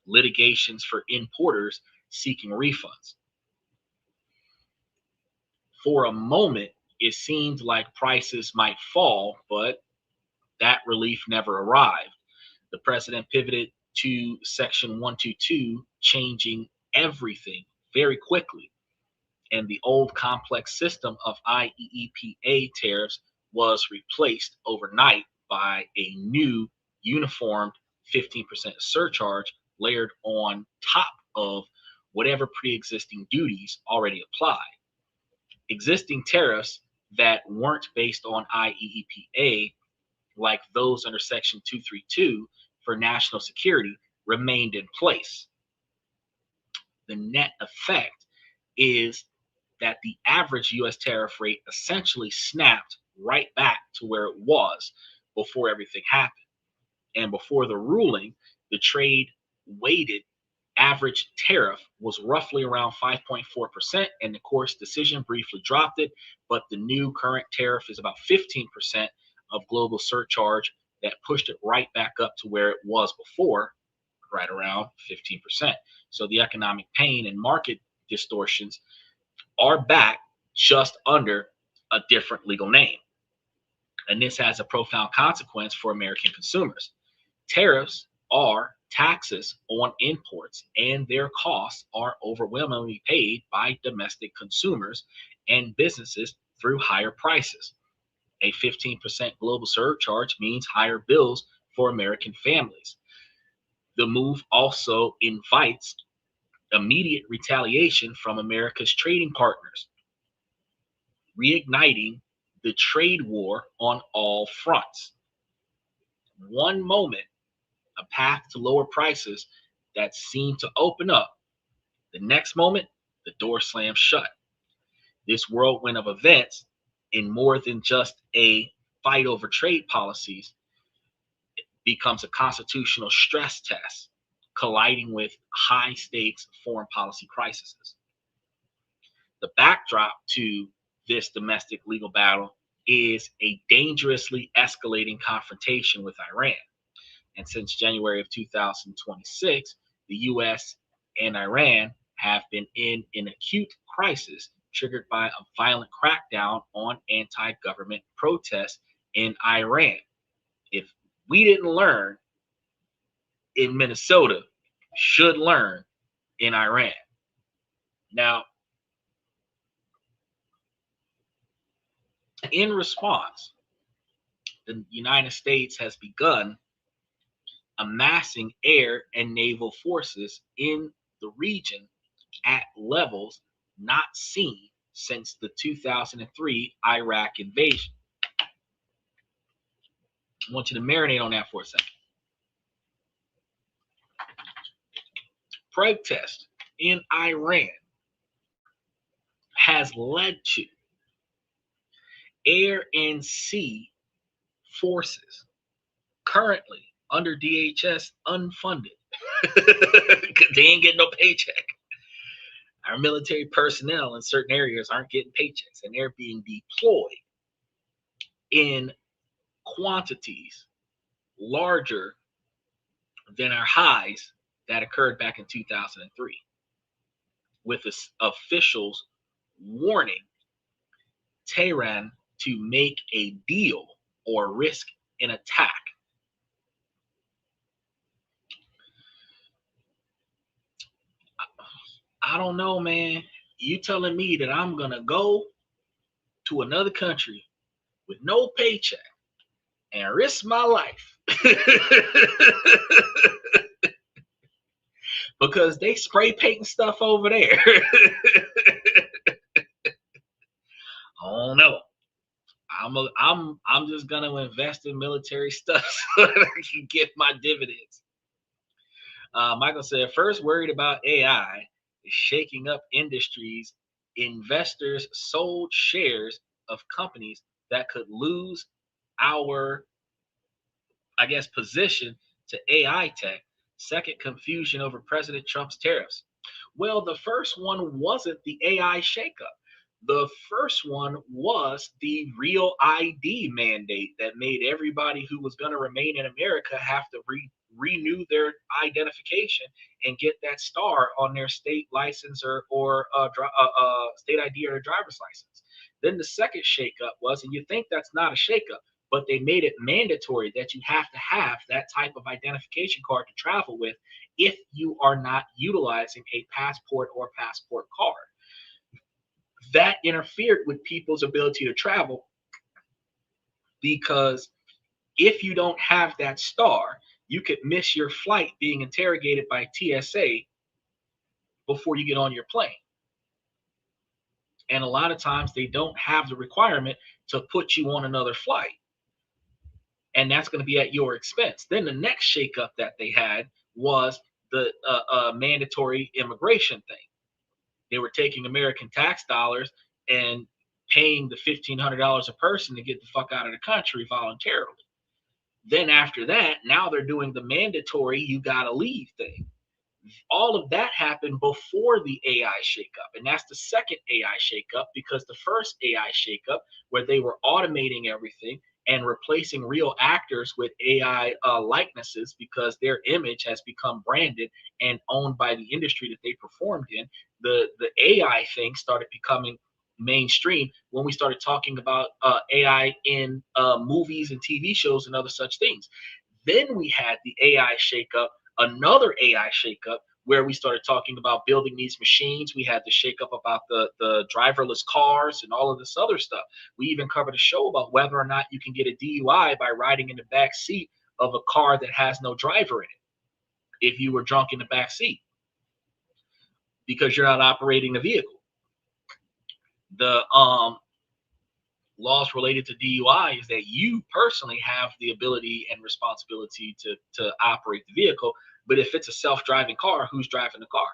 litigations for importers seeking refunds. For a moment, it seemed like prices might fall, but that relief never arrived. The president pivoted to Section 122, changing everything very quickly. And the old complex system of IEEPA tariffs was replaced overnight by a new uniformed 15% surcharge layered on top of whatever pre-existing duties already applied. Existing tariffs that weren't based on IEEPA, like those under Section 232 for national security, remained in place. The net effect is that the average U.S. tariff rate essentially snapped right back to where it was before everything happened. And before the ruling, the trade weighted average tariff was roughly around 5.4%, and the court's decision briefly dropped it, but the new current tariff is about 15% of global surcharge that pushed it right back up to where it was before, right around 15%. So the economic pain and market distortions are back, just under a different legal name. And this has a profound consequence for American consumers. Tariffs are taxes on imports, and their costs are overwhelmingly paid by domestic consumers and businesses through higher prices. A 15% global surcharge means higher bills for American families. The move also invites immediate retaliation from America's trading partners, reigniting the trade war on all fronts. One moment, a path to lower prices that seemed to open up. The next moment, the door slams shut. This whirlwind of events, in more than just a fight over trade policies, becomes a constitutional stress test, colliding with high stakes foreign policy crises. The backdrop to this domestic legal battle is a dangerously escalating confrontation with Iran. And since January of 2026, the US and Iran have been in an acute crisis triggered by a violent crackdown on anti-government protests in Iran. If we didn't learn in Minnesota, should learn in Iran. Now, in response, the United States has begun amassing air and naval forces in the region at levels not seen since the 2003 Iraq invasion. I want you to marinate on that for a second. Protest in Iran has led to air and sea forces currently under DHS unfunded. They ain't getting no paycheck. Our military personnel in certain areas aren't getting paychecks, and they're being deployed in quantities larger than our highs that occurred back in 2003, with officials warning Tehran to make a deal or risk an attack. I don't know, man. You telling me that I'm going to go to another country with no paycheck and risk my life because they spray painting stuff over there? I don't know. I'm just gonna invest in military stuff so that I can get my dividends. Michael said, first worried about AI is shaking up industries. Investors sold shares of companies that could lose our, I guess, position to AI tech. Second, confusion over President Trump's tariffs. Well, the first one wasn't the AI shakeup. The first one was the real ID mandate that made everybody who was going to remain in America have to renew their identification and get that star on their state license or state ID or driver's license. Then the second shakeup was, and you think that's not a shakeup, but they made it mandatory that you have to have that type of identification card to travel with if you are not utilizing a passport or passport card. That interfered with people's ability to travel, because if you don't have that star, you could miss your flight being interrogated by TSA before you get on your plane. And a lot of times they don't have the requirement to put you on another flight. And that's going to be at your expense. Then the next shakeup that they had was the mandatory immigration thing. They were taking American tax dollars and paying the $1,500 a person to get the fuck out of the country voluntarily. Then after that, now they're doing the mandatory you gotta leave thing. All of that happened before the AI shakeup. And that's the second AI shakeup, because the first AI shakeup, where they were automating everything and replacing real actors with AI likenesses because their image has become branded and owned by the industry that they performed in, the AI thing started becoming mainstream when we started talking about AI in movies and TV shows and other such things. Then we had the AI shakeup, another AI shakeup, where we started talking about building these machines. We had the shakeup about the driverless cars and all of this other stuff. We even covered a show about whether or not you can get a DUI by riding in the back seat of a car that has no driver in it if you were drunk in the back seat because you're not operating the vehicle. The laws related to DUI is that you personally have the ability and responsibility to operate the vehicle. But if it's a self-driving car, who's driving the car?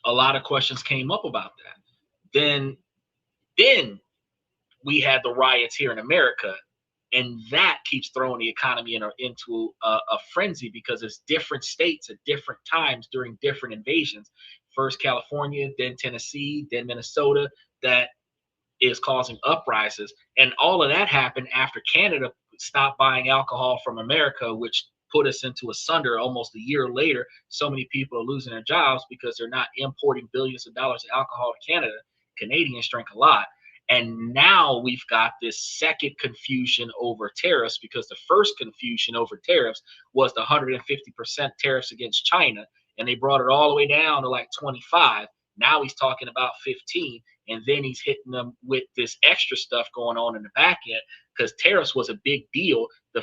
A lot of questions came up about that. Then we had the riots here in America, and that keeps throwing the economy into a frenzy because it's different states at different times during different invasions. First California, then Tennessee, then Minnesota, that is causing uprises. And all of that happened after Canada stopped buying alcohol from America, which put us into asunder almost a year later. So many people are losing their jobs because they're not importing billions of dollars of alcohol to Canada. Canadians drink a lot. And now we've got this second confusion over tariffs, because the first confusion over tariffs was the 150% tariffs against China, and they brought it all the way down to like 25. Now he's talking about 15, and then he's hitting them with this extra stuff going on in the back end, because tariffs was a big deal the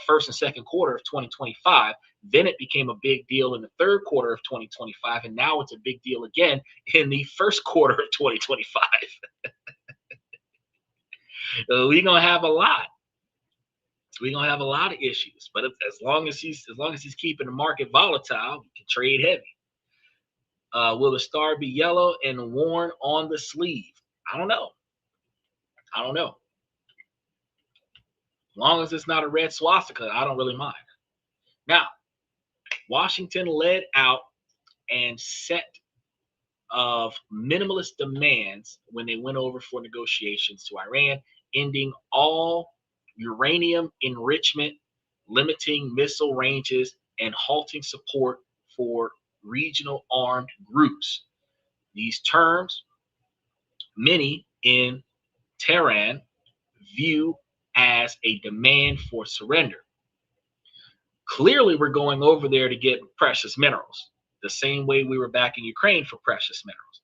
first and second quarter of 2025. Then it became a big deal in the third quarter of 2025, and now it's a big deal again in the first quarter of 2025. We're gonna have a lot. We're gonna have a lot of issues, but as long as he's keeping the market volatile, we can trade heavy. Will the star be yellow and worn on the sleeve? I don't know. I don't know. As long as it's not a red swastika, I don't really mind. Now, Washington led out and set of minimalist demands when they went over for negotiations to Iran, ending all uranium enrichment, limiting missile ranges, and halting support for regional armed groups. These terms, many in Tehran view as a demand for surrender. Clearly, we're going over there to get precious minerals, the same way we were back in Ukraine for precious minerals.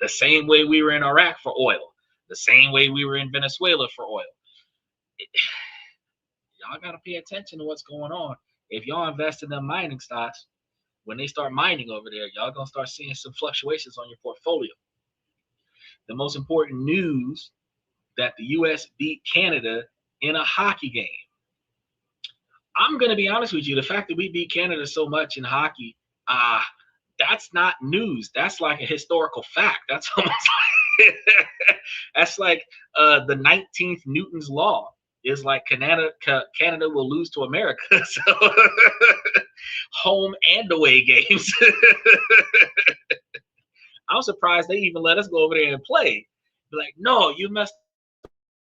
The same way we were in Iraq for oil, the same way we were in Venezuela for oil. Y'all got to pay attention to what's going on. If y'all invest in them mining stocks, when they start mining over there, y'all going to start seeing some fluctuations on your portfolio. The most important news, that the U.S. beat Canada in a hockey game. I'm going to be honest with you. The fact that we beat Canada so much in hockey, that's not news. That's like a historical fact. That's almost like, that's like the 19th Newton's law is like Canada will lose to America. So home and away games. I'm surprised they even let us go over there and play. Be like, no, you messed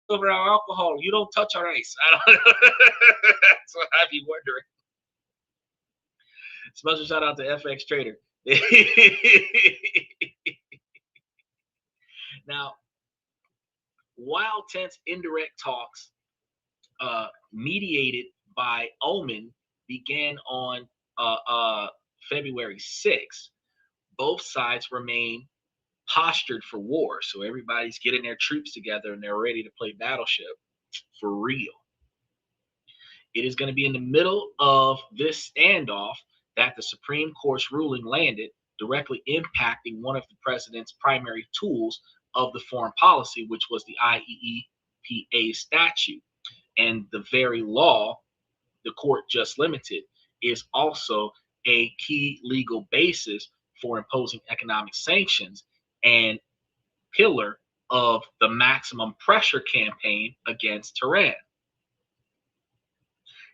over our alcohol. You don't touch our ice. I don't know. That's what I'd be wondering. Special shout out to FX Trader. Now, while tense indirect talks mediated by Oman began on February 6th, both sides remain postured for war. So everybody's getting their troops together and they're ready to play battleship for real. It is going to be in the middle of this standoff that the Supreme Court's ruling landed, directly impacting one of the president's primary tools of the foreign policy, which was the IEEPA statute. And the very law the court just limited is also a key legal basis for imposing economic sanctions and pillar of the maximum pressure campaign against Tehran.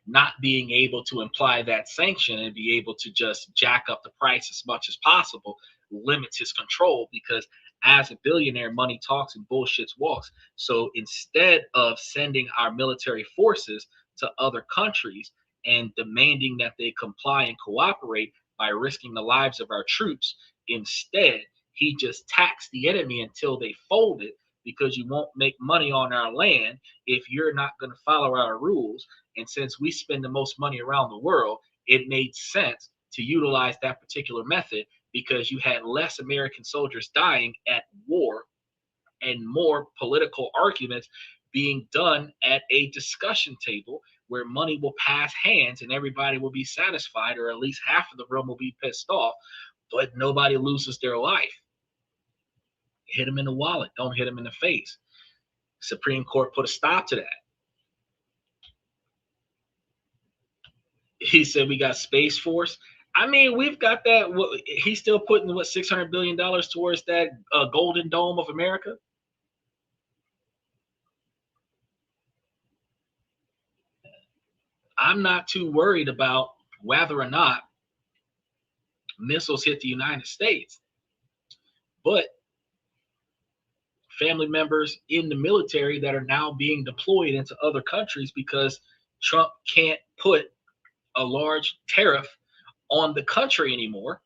Not being able to imply that sanction and be able to just jack up the price as much as possible limits his control, because as a billionaire, money talks and bullshit walks. So instead of sending our military forces to other countries and demanding that they comply and cooperate by risking the lives of our troops, instead he just taxed the enemy until they folded, because you won't make money on our land if you're not going to follow our rules. And since we spend the most money around the world, it made sense to utilize that particular method, because you had less American soldiers dying at war and more political arguments being done at a discussion table where money will pass hands and everybody will be satisfied, or at least half of the room will be pissed off, but nobody loses their life. Hit them in the wallet, don't hit them in the face. Supreme Court put a stop to that. He said we got Space Force. I mean, we've got that. He's still putting what, $600 billion towards that Golden Dome of America. I'm not too worried about whether or not missiles hit the United States, but family members in the military that are now being deployed into other countries because Trump can't put a large tariff on the country anymore,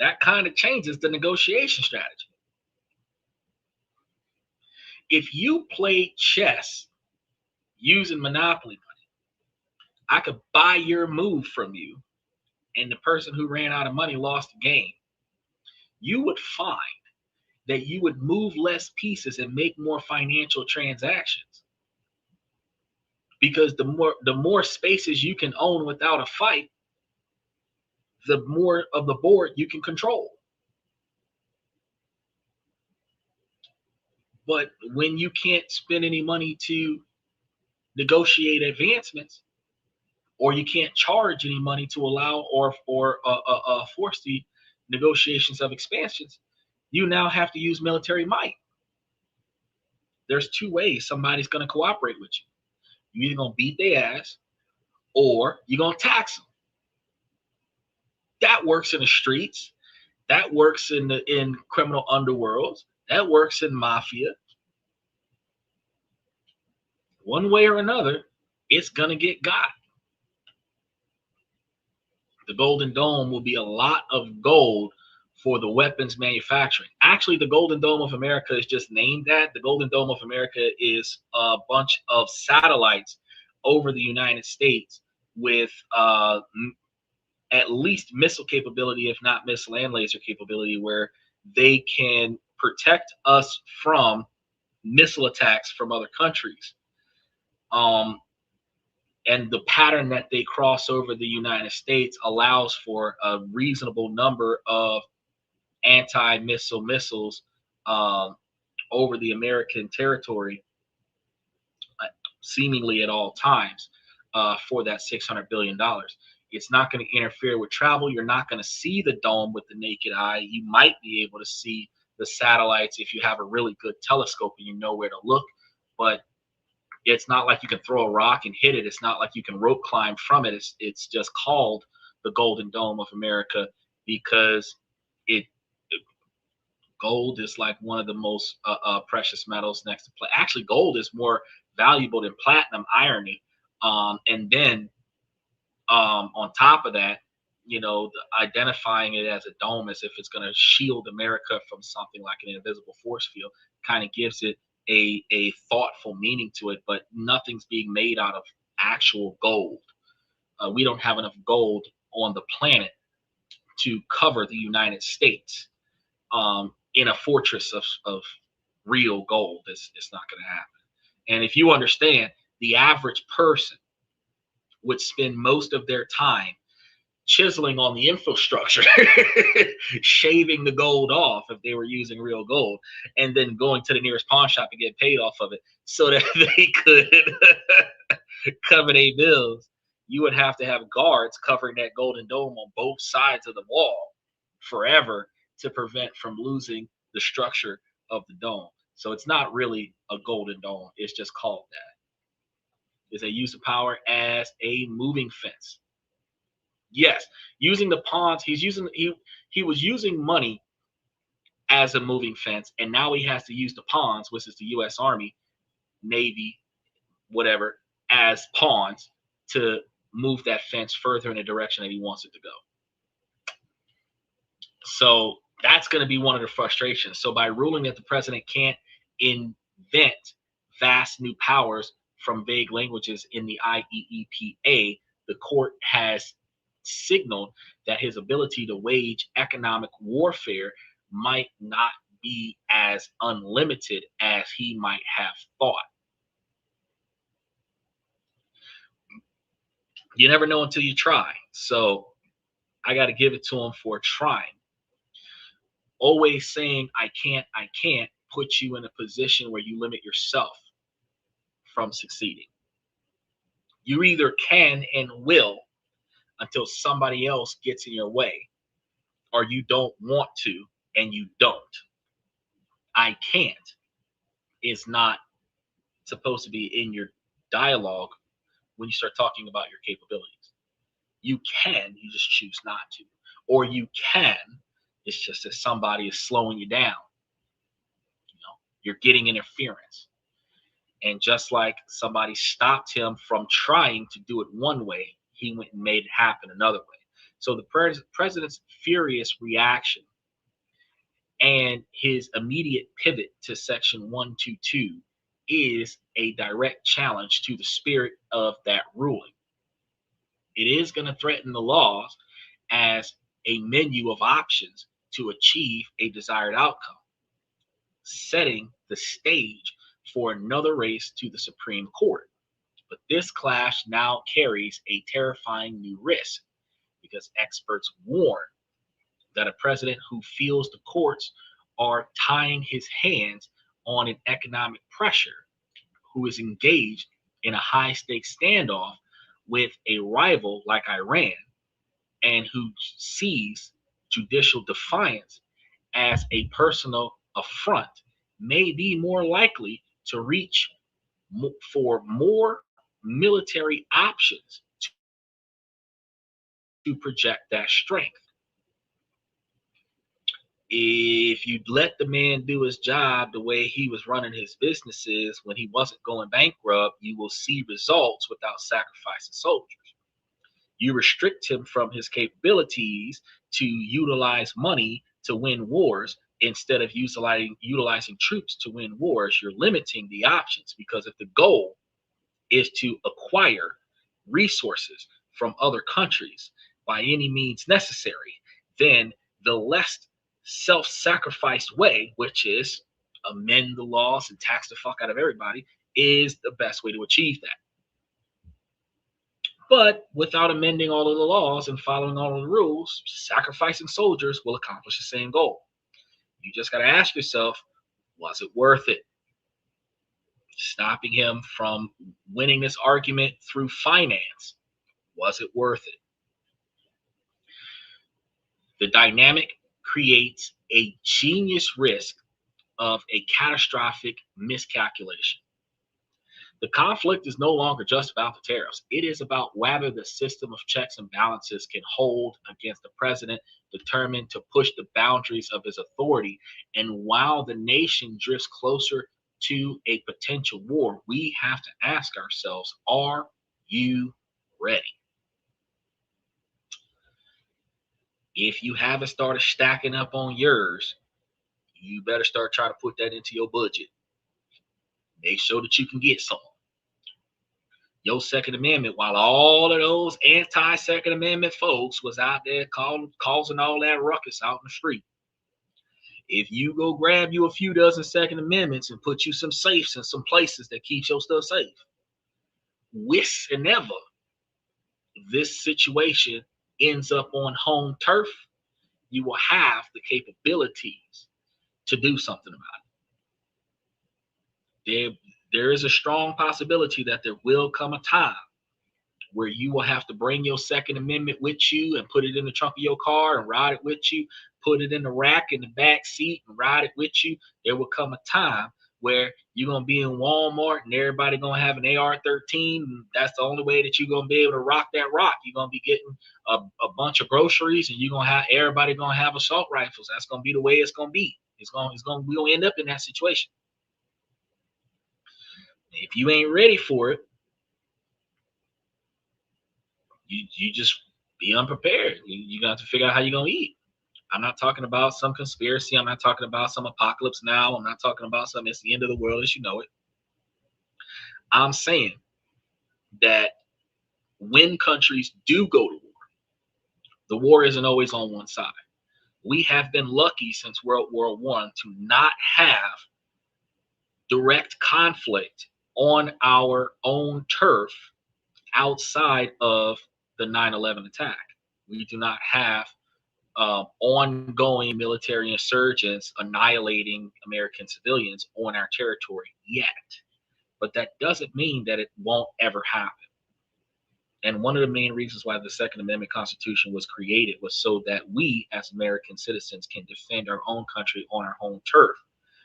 that kind of changes the negotiation strategy. If you played chess using Monopoly money, I could buy your move from you, and the person who ran out of money lost the game. You would find that you would move less pieces and make more financial transactions, because the more spaces you can own without a fight, the more of the board you can control. But when you can't spend any money to negotiate advancements, or you can't charge any money to allow or force the negotiations of expansions, you now have to use military might. There's two ways somebody's going to cooperate with you. You're either going to beat their ass, or you're going to tax them. That works in the streets. That works in criminal underworlds. That works in mafia. One way or another, it's going to get got. The Golden Dome will be a lot of gold for the weapons manufacturing. Actually, the Golden Dome of America is just named that. The Golden Dome of America is a bunch of satellites over the United States with at least missile capability, if not missile and laser capability, where they can protect us from missile attacks from other countries. And the pattern that they cross over the United States allows for a reasonable number of anti-missile missiles over the American territory, seemingly at all times, for that $600 billion. It's not going to interfere with travel. You're not going to see the dome with the naked eye. You might be able to see the satellites if you have a really good telescope and you know where to look, but it's not like you can throw a rock and hit it. It's not like you can rope climb from it. It's just called the Golden Dome of America because gold is like one of the most precious metals next to platinum. Actually, gold is more valuable than platinum, irony. And then on top of that, identifying it as a dome as if it's going to shield America from something like an invisible force field kind of gives it a thoughtful meaning to it, but nothing's being made out of actual gold. We don't have enough gold on the planet to cover the United States in a fortress of real gold. It's not going to happen. And if you understand, the average person would spend most of their time chiseling on the infrastructure, shaving the gold off if they were using real gold, and then going to the nearest pawn shop and get paid off of it so that they could cover their bills. You would have to have guards covering that Golden Dome on both sides of the wall forever to prevent from losing the structure of the dome. So it's not really a golden dome. It's just called that. Is a use of power as a moving fence. Yes, using the pawns. He was using money as a moving fence, and now he has to use the pawns, which is the U.S. Army, Navy, whatever, as pawns to move that fence further in the direction that he wants it to go. So that's going to be one of the frustrations. So by ruling that the president can't invent vast new powers from vague languages in the IEEPA, the court has signaled that his ability to wage economic warfare might not be as unlimited as he might have thought. You never know until you try. So I got to give it to him for trying. Always saying I can't puts you in a position where you limit yourself from succeeding. You either can and will until somebody else gets in your way, or you don't want to and you don't. I can't is not supposed to be in your dialogue when you start talking about your capabilities. You can, you just choose not to. Or you can, it's just that somebody is slowing you down. You're getting interference. And just like somebody stopped him from trying to do it one way, he went and made it happen another way. So the president's furious reaction and his immediate pivot to Section 122 is a direct challenge to the spirit of that ruling. It is going to threaten the laws as a menu of options to achieve a desired outcome, setting the stage for another race to the Supreme Court. But this clash now carries a terrifying new risk because experts warn that a president who feels the courts are tying his hands on an economic pressure, who is engaged in a high stakes standoff with a rival like Iran, and who sees judicial defiance as a personal affront, may be more likely to reach for more military options to project that strength. If you let the man do his job the way he was running his businesses when he wasn't going bankrupt, you will see results without sacrificing soldiers. You restrict him from his capabilities to utilize money to win wars instead of utilizing troops to win wars. You're limiting the options, because if the goal is to acquire resources from other countries by any means necessary, then the less self-sacrificed way, which is amend the laws and tax the fuck out of everybody, is the best way to achieve that. But without amending all of the laws and following all of the rules, sacrificing soldiers will accomplish the same goal. You just got to ask yourself, was it worth it? Stopping him from winning this argument through finance, was it worth it? The dynamic creates a genius risk of a catastrophic miscalculation. The conflict is no longer just about the tariffs. It is about whether the system of checks and balances can hold against the president determined to push the boundaries of his authority. And while the nation drifts closer to a potential war, we have to ask ourselves, are you ready? If you haven't started stacking up on yours, you better start trying to put that into your budget. Make sure that you can get some. Your Second Amendment, while all of those anti-Second Amendment folks was out there causing all that ruckus out in the street, if you go grab you a few dozen Second Amendments and put you some safes in some places that keeps your stuff safe, whisk and never this situation ends up on home turf, you will have the capabilities to do something about it. There is a strong possibility that there will come a time where you will have to bring your Second Amendment with you and put it in the trunk of your car and ride it with you, put it in the rack in the back seat and ride it with you. There will come a time where you're going to be in Walmart and everybody going to have an AR-13. And that's the only way that you're going to be able to rock that rock. You're going to be getting a bunch of groceries, and you're going to have everybody going to have assault rifles. That's going to be the way it's going to be. We're going to end up in that situation. If you ain't ready for it, you just be unprepared. You got to figure out how you're going to eat. I'm not talking about some conspiracy. I'm not talking about some apocalypse now. I'm not talking about something that's the end of the world as you know it. I'm saying that when countries do go to war, the war isn't always on one side. We have been lucky since World War I to not have direct conflict on our own turf outside of the 9/11 attack. We do not have ongoing military insurgents annihilating American civilians on our territory yet. But that doesn't mean that it won't ever happen. And one of the main reasons why the Second Amendment Constitution was created was so that we as American citizens can defend our own country on our home turf.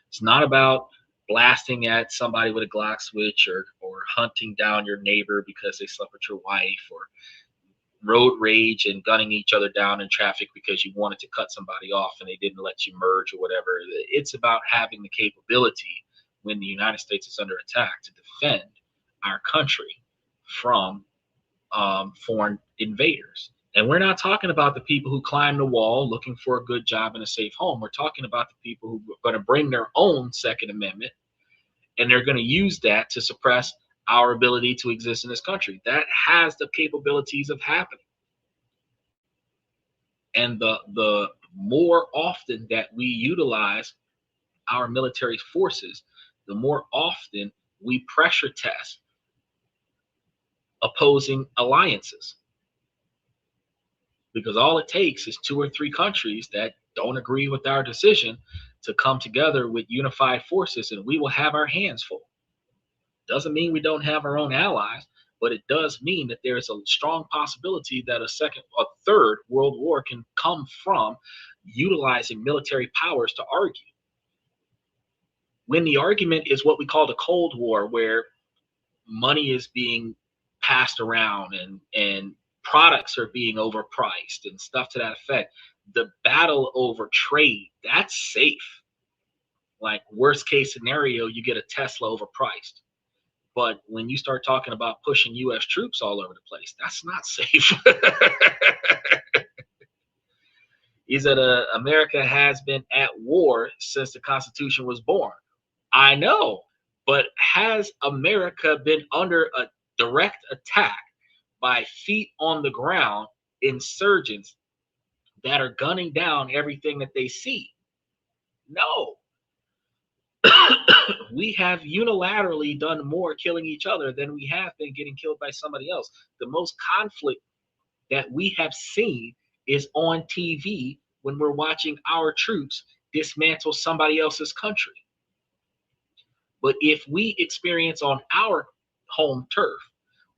It's not about blasting at somebody with a Glock switch or hunting down your neighbor because they slept with your wife, or road rage and gunning each other down in traffic because you wanted to cut somebody off and they didn't let you merge or whatever. It's about having the capability when the United States is under attack to defend our country from foreign invaders. And we're not talking about the people who climb the wall looking for a good job and a safe home. We're talking about the people who are going to bring their own Second Amendment, and they're going to use that to suppress our ability to exist in this country. That has the capabilities of happening. And the more often that we utilize our military forces, the more often we pressure test opposing alliances. Because all it takes is 2 or 3 countries that don't agree with our decision to come together with unified forces, and we will have our hands full. Doesn't mean we don't have our own allies, but it does mean that there is a strong possibility that a third world war can come from utilizing military powers to argue. When the argument is what we call the Cold War, where money is being passed around and products are being overpriced and stuff to that effect, the battle over trade, that's safe. Like worst case scenario, you get a Tesla overpriced. But when you start talking about pushing U.S. troops all over the place, that's not safe. Is that America has been at war since the Constitution was born. I know, but has America been under a direct attack by feet on the ground insurgents that are gunning down everything that they see? No. We have unilaterally done more killing each other than we have been getting killed by somebody else. The most conflict that we have seen is on TV when we're watching our troops dismantle somebody else's country. But if we experience on our home turf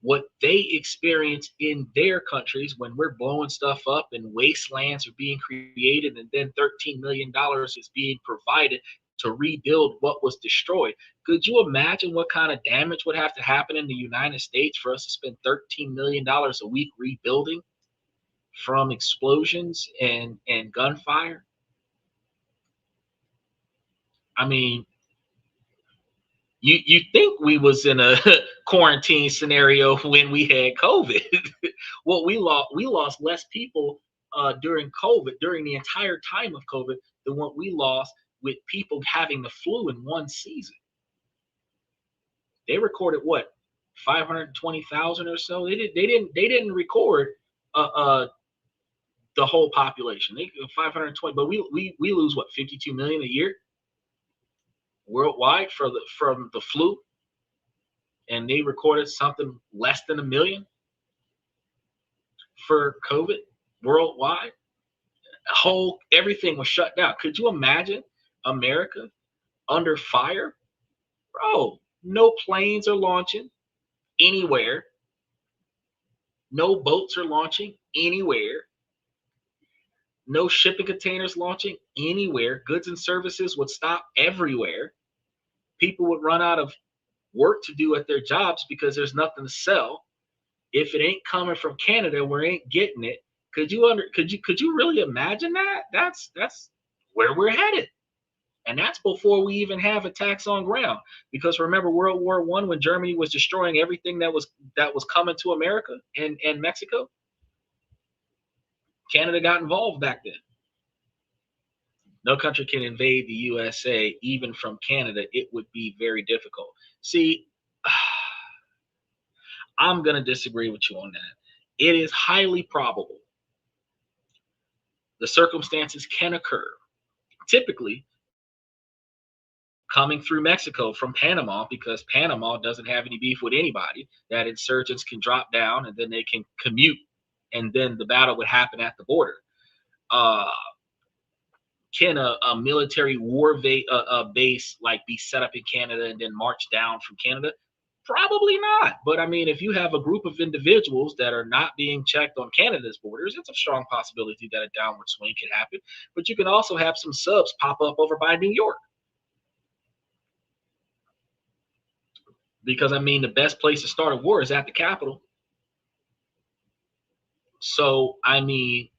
what they experience in their countries when we're blowing stuff up and wastelands are being created, and then $13 million is being provided to rebuild what was destroyed. Could you imagine what kind of damage would have to happen in the United States for us to spend $13 million a week rebuilding from explosions and gunfire? I mean, you think we was in a quarantine scenario when we had COVID. Well, we lost less people during COVID, during the entire time of COVID, than what we lost with people having the flu in one season. They recorded what, 520,000 or so. They didn't record the whole population. 520, but we lose what, 52 million a year worldwide from the flu, and they recorded something less than 1 million for COVID worldwide. Everything was shut down. Could you imagine America under fire? Bro, no planes are launching anywhere. No boats are launching anywhere. No shipping containers launching anywhere. Goods and services would stop everywhere. People would run out of work to do at their jobs because there's nothing to sell. If it ain't coming from Canada, we ain't getting it. Could you really imagine that? That's where we're headed. And that's before we even have attacks on ground. Because remember World War One, when Germany was destroying everything that was coming to America and Mexico, Canada got involved back then. No country can invade the USA, even from Canada. It would be very difficult. See, I'm going to disagree with you on that. It is highly probable the circumstances can occur. Typically, coming through Mexico from Panama, because Panama doesn't have any beef with anybody, that insurgents can drop down and then they can commute, and then the battle would happen at the border. Uh, can a military base like be set up in Canada and then march down from Canada? Probably not. But I mean, if you have a group of individuals that are not being checked on Canada's borders, it's a strong possibility that a downward swing could happen. But you can also have some subs pop up over by New York. Because I mean, the best place to start a war is at the capital. So I mean,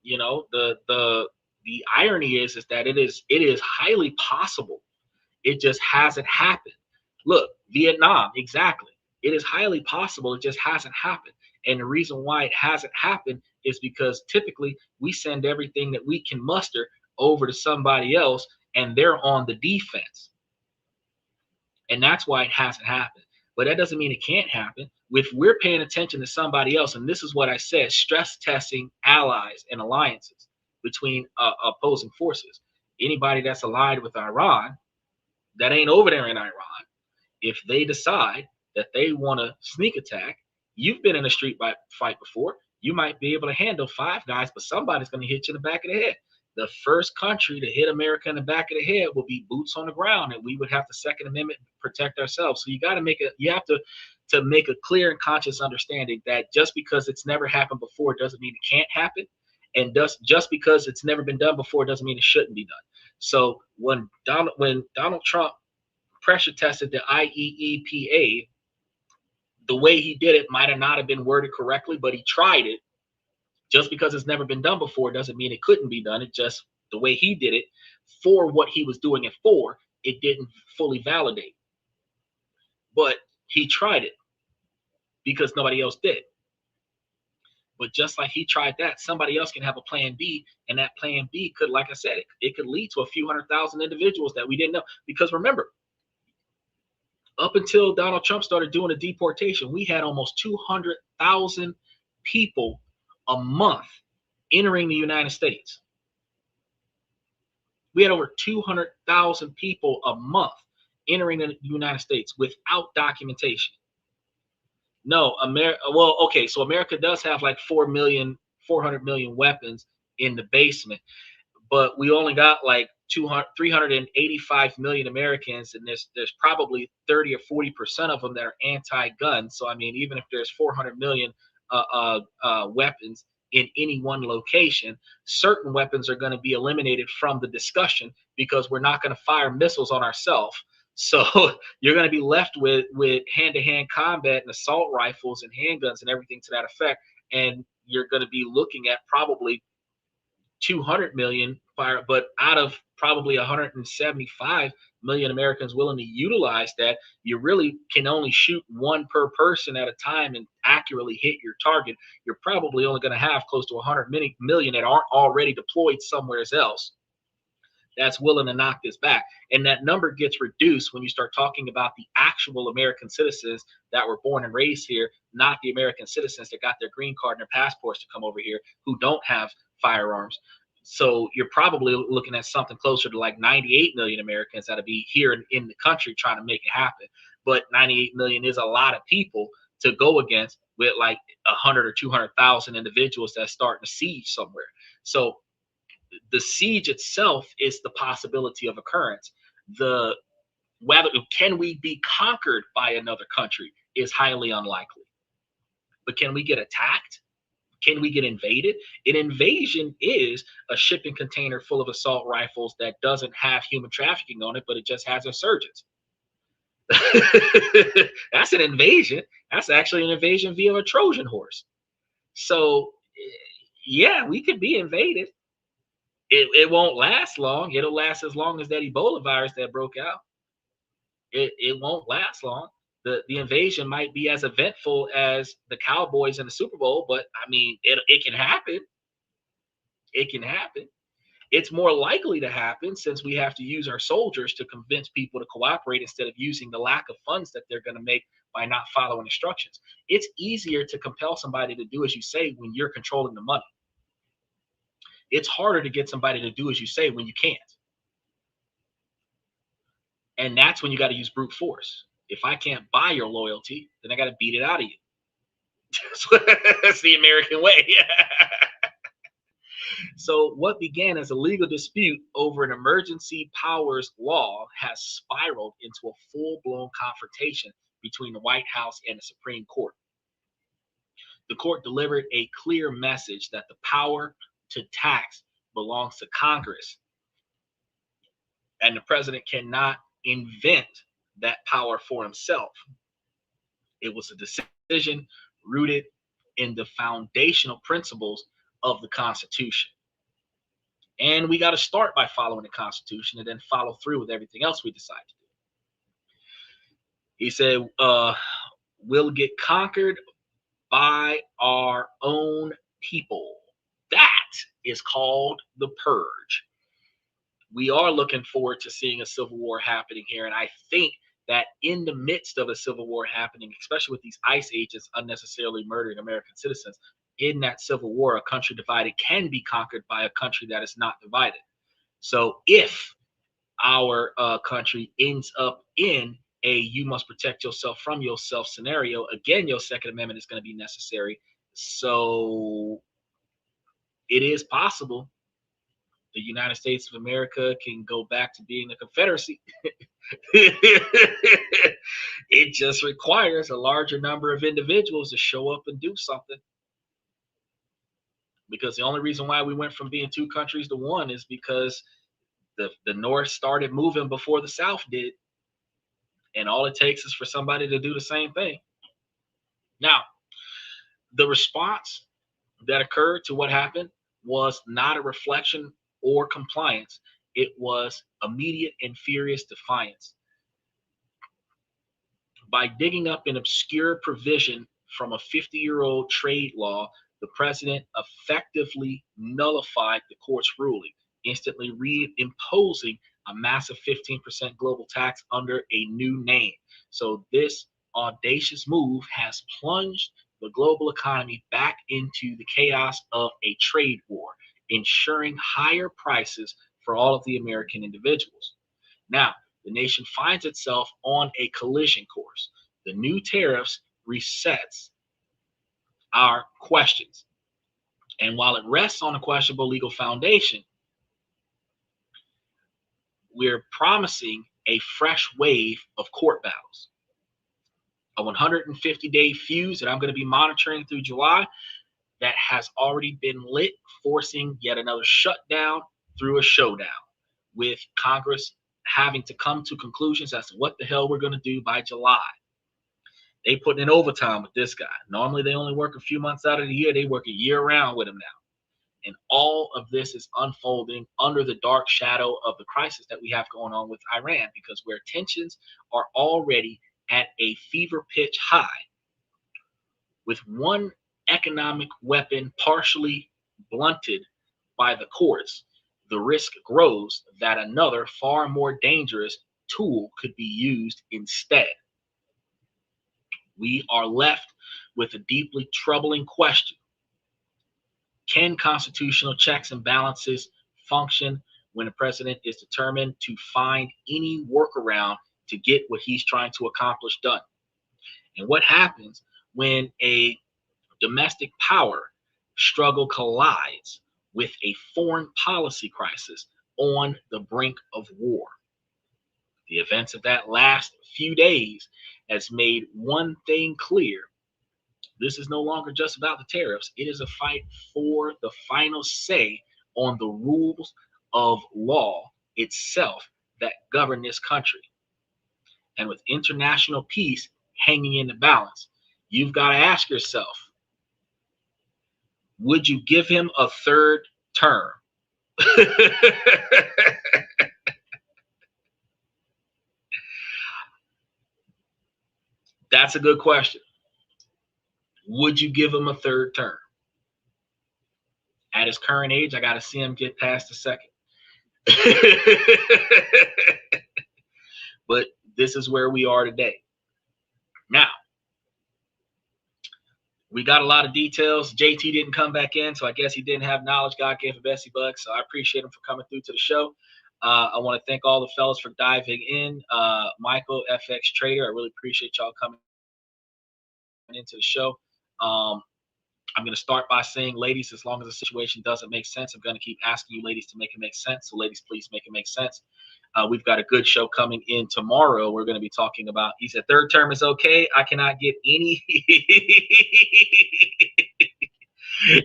the irony is that it is highly possible. It just hasn't happened. Look, Vietnam, exactly. It is highly possible. It just hasn't happened. And the reason why it hasn't happened is because typically we send everything that we can muster over to somebody else and they're on the defense. And that's why it hasn't happened. But that doesn't mean it can't happen. If we're paying attention to somebody else, and this is what I said, stress testing allies and alliances between opposing forces. Anybody that's allied with Iran that ain't over there in Iran, if they decide that they want to sneak attack, you've been in a street fight before. You might be able to handle five guys, but somebody's going to hit you in the back of the head. The first country to hit America in the back of the head will be boots on the ground, and we would have the Second Amendment to protect ourselves. So you have to make a clear and conscious understanding that just because it's never happened before doesn't mean it can't happen, and just because it's never been done before doesn't mean it shouldn't be done. So when Donald Trump pressure tested the IEEPA, the way he did it might have not have been worded correctly, but he tried it. Just because it's never been done before doesn't mean it couldn't be done. It just the way he did it for what he was doing it for, it didn't fully validate. But he tried it because nobody else did. But just like he tried that, somebody else can have a plan B, and that plan B could, like I said, it could lead to a few 100,000 individuals that we didn't know. Because remember, up until Donald Trump started doing the deportation, we had almost 200,000 people a month entering the United States. We had over 200,000 people a month entering the United States without documentation. No, America. Well, okay, so America does have like 400 million weapons in the basement, but we only got like 385 million Americans, and there's probably 30 or 40% of them that are anti-gun. So I mean, even if there's 400 million weapons in any one location, certain weapons are going to be eliminated from the discussion because we're not going to fire missiles on ourselves. So you're going to be left with hand-to-hand combat and assault rifles and handguns and everything to that effect, and you're going to be looking at probably 200 million fire, but out of probably 175 million Americans willing to utilize that, you really can only shoot one per person at a time and accurately hit your target. You're probably only going to have close to 100 million that aren't already deployed somewhere else that's willing to knock this back. And that number gets reduced when you start talking about the actual American citizens that were born and raised here, not the American citizens that got their green card and their passports to come over here who don't have firearms. So you're probably looking at something closer to like 98 million Americans that'll be here in the country trying to make it happen. But 98 million is a lot of people to go against with like 100 or 200,000 individuals that's starting a siege somewhere. So the siege itself is the possibility of occurrence. The whether can we be conquered by another country is highly unlikely. But can we get attacked? Can we get invaded? An invasion is a shipping container full of assault rifles that doesn't have human trafficking on it, but it just has insurgents. That's an invasion. That's actually an invasion via a Trojan horse. So, yeah, we could be invaded. It won't last long. It'll last as long as that Ebola virus that broke out. It won't last long. The invasion might be as eventful as the Cowboys in the Super Bowl, but I mean, it can happen. It can happen. It's more likely to happen since we have to use our soldiers to convince people to cooperate instead of using the lack of funds that they're going to make by not following instructions. It's easier to compel somebody to do as you say when you're controlling the money. It's harder to get somebody to do as you say when you can't. And that's when you got to use brute force. If I can't buy your loyalty, then I got to beat it out of you. That's the American way. So what began as a legal dispute over an emergency powers law has spiraled into a full-blown confrontation between the White House and the Supreme Court. The court delivered a clear message that the power to tax belongs to Congress, and the president cannot invent that power for himself. It was a decision rooted in the foundational principles of the Constitution. And we got to start by following the Constitution and then follow through with everything else we decide to do. He said, we'll get conquered by our own people. That is called the purge. We are looking forward to seeing a civil war happening here. And I think that in the midst of a civil war happening, especially with these ICE agents unnecessarily murdering American citizens, in that civil war, a country divided can be conquered by a country that is not divided. So if our country ends up in a you must protect yourself from yourself scenario, again, your Second Amendment is going to be necessary. So it is possible the United States of America can go back to being a confederacy. It just requires a larger number of individuals to show up and do something. Because the only reason why we went from being two countries to one is because the North started moving before the South did. And all it takes is for somebody to do the same thing. Now, the response that occurred to what happened was not a reflection or compliance. It was immediate and furious defiance. By digging up an obscure provision from a 50-year-old trade law, the president effectively nullified the court's ruling, instantly reimposing a massive 15% global tax under a new name. So this audacious move has plunged the global economy back into the chaos of a trade war, ensuring higher prices for all of the American individuals. Now, the nation finds itself on a collision course. The new tariffs resets our questions. And while it rests on a questionable legal foundation, we're promising a fresh wave of court battles. A 150-day fuse that I'm going to be monitoring through July that has already been lit, forcing yet another shutdown through a showdown, with Congress having to come to conclusions as to what the hell we're going to do by July. They putting in overtime with this guy. Normally they only work a few months out of the year. They work a year round with him now. And all of this is unfolding under the dark shadow of the crisis that we have going on with Iran, because where tensions are already at a fever pitch high, with one economic weapon partially blunted by the courts, the risk grows that another far more dangerous tool could be used instead. We are left with a deeply troubling question. Can constitutional checks and balances function when the president is determined to find any workaround to get what he's trying to accomplish done? And what happens when a domestic power struggle collides with a foreign policy crisis on the brink of war? The events of that last few days has made one thing clear. This is no longer just about the tariffs. It is a fight for the final say on the rules of law itself that govern this country. And with international peace hanging in the balance, you've got to ask yourself, would you give him a third term? That's a good question. Would you give him a third term? At his current age, I got to see him get past the second. But this is where we are today. Now, we got a lot of details. JT didn't come back in, so I guess he didn't have knowledge God gave a Bessie Bug. So I appreciate him for coming through to the show. I want to thank all the fellas for diving in. Michael, FX Trader, I really appreciate y'all coming into the show. I'm going to start by saying, ladies, as long as the situation doesn't make sense, I'm going to keep asking you ladies to make it make sense. So ladies, please make it make sense. We've got a good show coming in tomorrow. We're going to be talking about, he said, third term is okay. I cannot get any,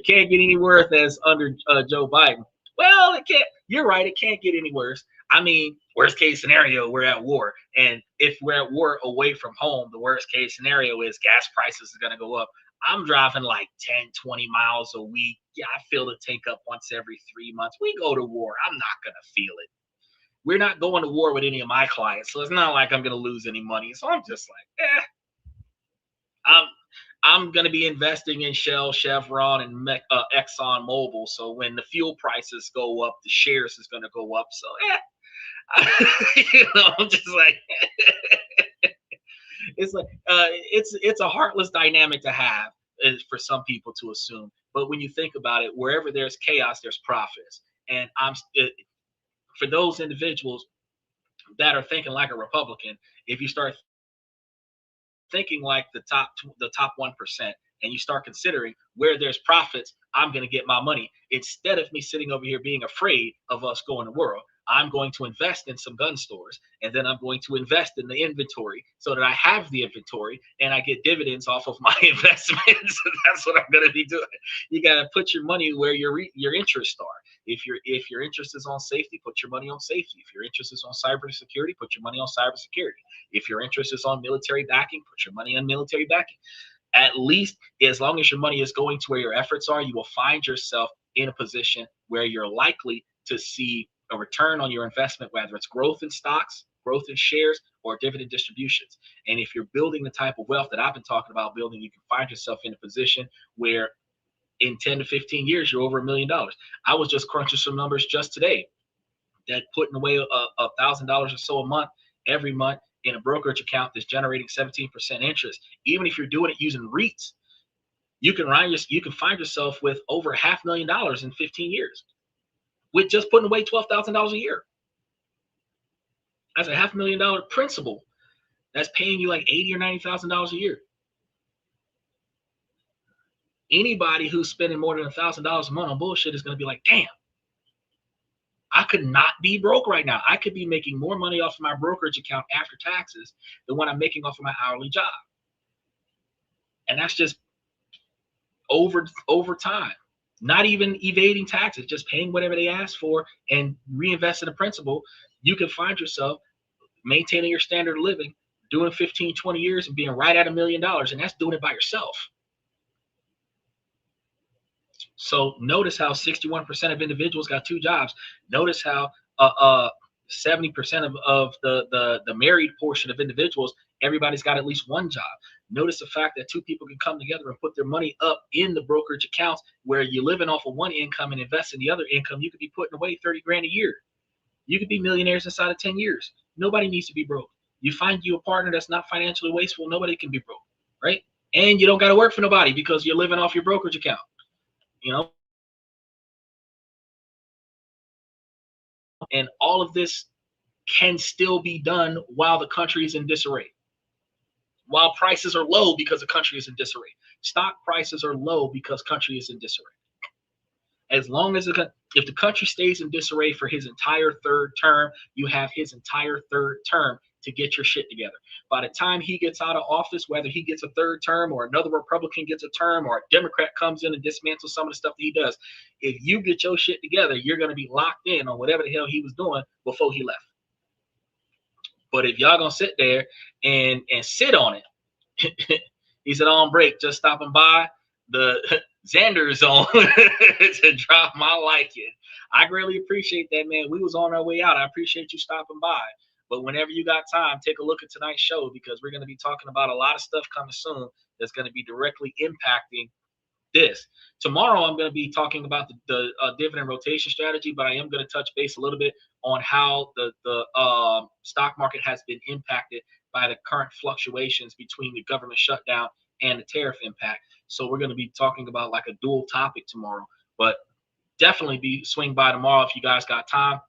can't get any worse as under Joe Biden. Well, it can't, you're right. It can't get any worse. I mean, worst case scenario, we're at war. And if we're at war away from home, the worst case scenario is gas prices are going to go up. I'm driving like 10, 20 miles a week. Yeah, I fill the tank up once every 3 months. We go to war. I'm not going to feel it. We're not going to war with any of my clients, so it's not like I'm going to lose any money. So I'm just like, I'm going to be investing in Shell, Chevron, and Exxon Mobil. So when the fuel prices go up, the shares is going to go up. So I'm just like, it's like it's a heartless dynamic to have for some people to assume. But when you think about it, wherever there's chaos, there's profits. And for those individuals that are thinking like a Republican, if you start thinking like the top 1%, and you start considering where there's profits, I'm going to get my money. Instead of me sitting over here being afraid of us going to war, I'm going to invest in some gun stores, and then I'm going to invest in the inventory so that I have the inventory and I get dividends off of my investments. That's what I'm going to be doing. You got to put your money where your interests are. If your interest is on safety, put your money on safety. If your interest is on cybersecurity, put your money on cybersecurity. If your interest is on military backing, put your money on military backing. At least as long as your money is going to where your efforts are, you will find yourself in a position where you're likely to see a return on your investment, whether it's growth in stocks, growth in shares, or dividend distributions. And if you're building the type of wealth that I've been talking about building, you can find yourself in a position where in 10 to 15 years, you're over $1 million. I was just crunching some numbers just today that putting away $1,000 or so a month, every month, in a brokerage account that's generating 17% interest. Even if you're doing it using REITs, you can find yourself with over $500,000 in 15 years with just putting away $12,000 a year. That's a $500,000 principal that's paying you like $80,000 or $90,000 a year. Anybody who's spending more than $1,000 a month on bullshit is going to be like, damn, I could not be broke right now. I could be making more money off of my brokerage account after taxes than what I'm making off of my hourly job. And that's just over time. Not even evading taxes, just paying whatever they ask for and reinvesting the principal. You can find yourself maintaining your standard of living, doing 15, 20 years and being right at $1 million. And that's doing it by yourself. So notice how 61% of individuals got 2 jobs. Notice how 70% of the married portion of individuals, everybody's got at least 1 job. Notice the fact that 2 people can come together and put their money up in the brokerage accounts where you're living off of one income and invest in the other income. You could be putting away 30 grand a year. You could be millionaires inside of 10 years. Nobody needs to be broke. You find you a partner that's not financially wasteful, nobody can be broke, right? And you don't got to work for nobody because you're living off your brokerage account. You know, and all of this can still be done while the country is in disarray. While prices are low because the country is in disarray. Stock prices are low because country is in disarray. As long as if the country stays in disarray for his entire 3rd term, you have his entire 3rd term to get your shit together. By the time he gets out of office, whether he gets a third term or another Republican gets a term or a Democrat comes in and dismantles some of the stuff that he does, if you get your shit together, you're going to be locked in on whatever the hell he was doing before he left. But if y'all going to sit there and sit on it, he said on break, just stopping by the Xander zone to drop my like it. I greatly appreciate that, man. We was on our way out. I appreciate you stopping by. But whenever you got time, take a look at tonight's show, because we're going to be talking about a lot of stuff coming soon that's going to be directly impacting this. Tomorrow, I'm going to be talking about the dividend rotation strategy, but I am going to touch base a little bit on how the stock market has been impacted by the current fluctuations between the government shutdown and the tariff impact. So we're going to be talking about like a dual topic tomorrow, but definitely swing by tomorrow if you guys got time.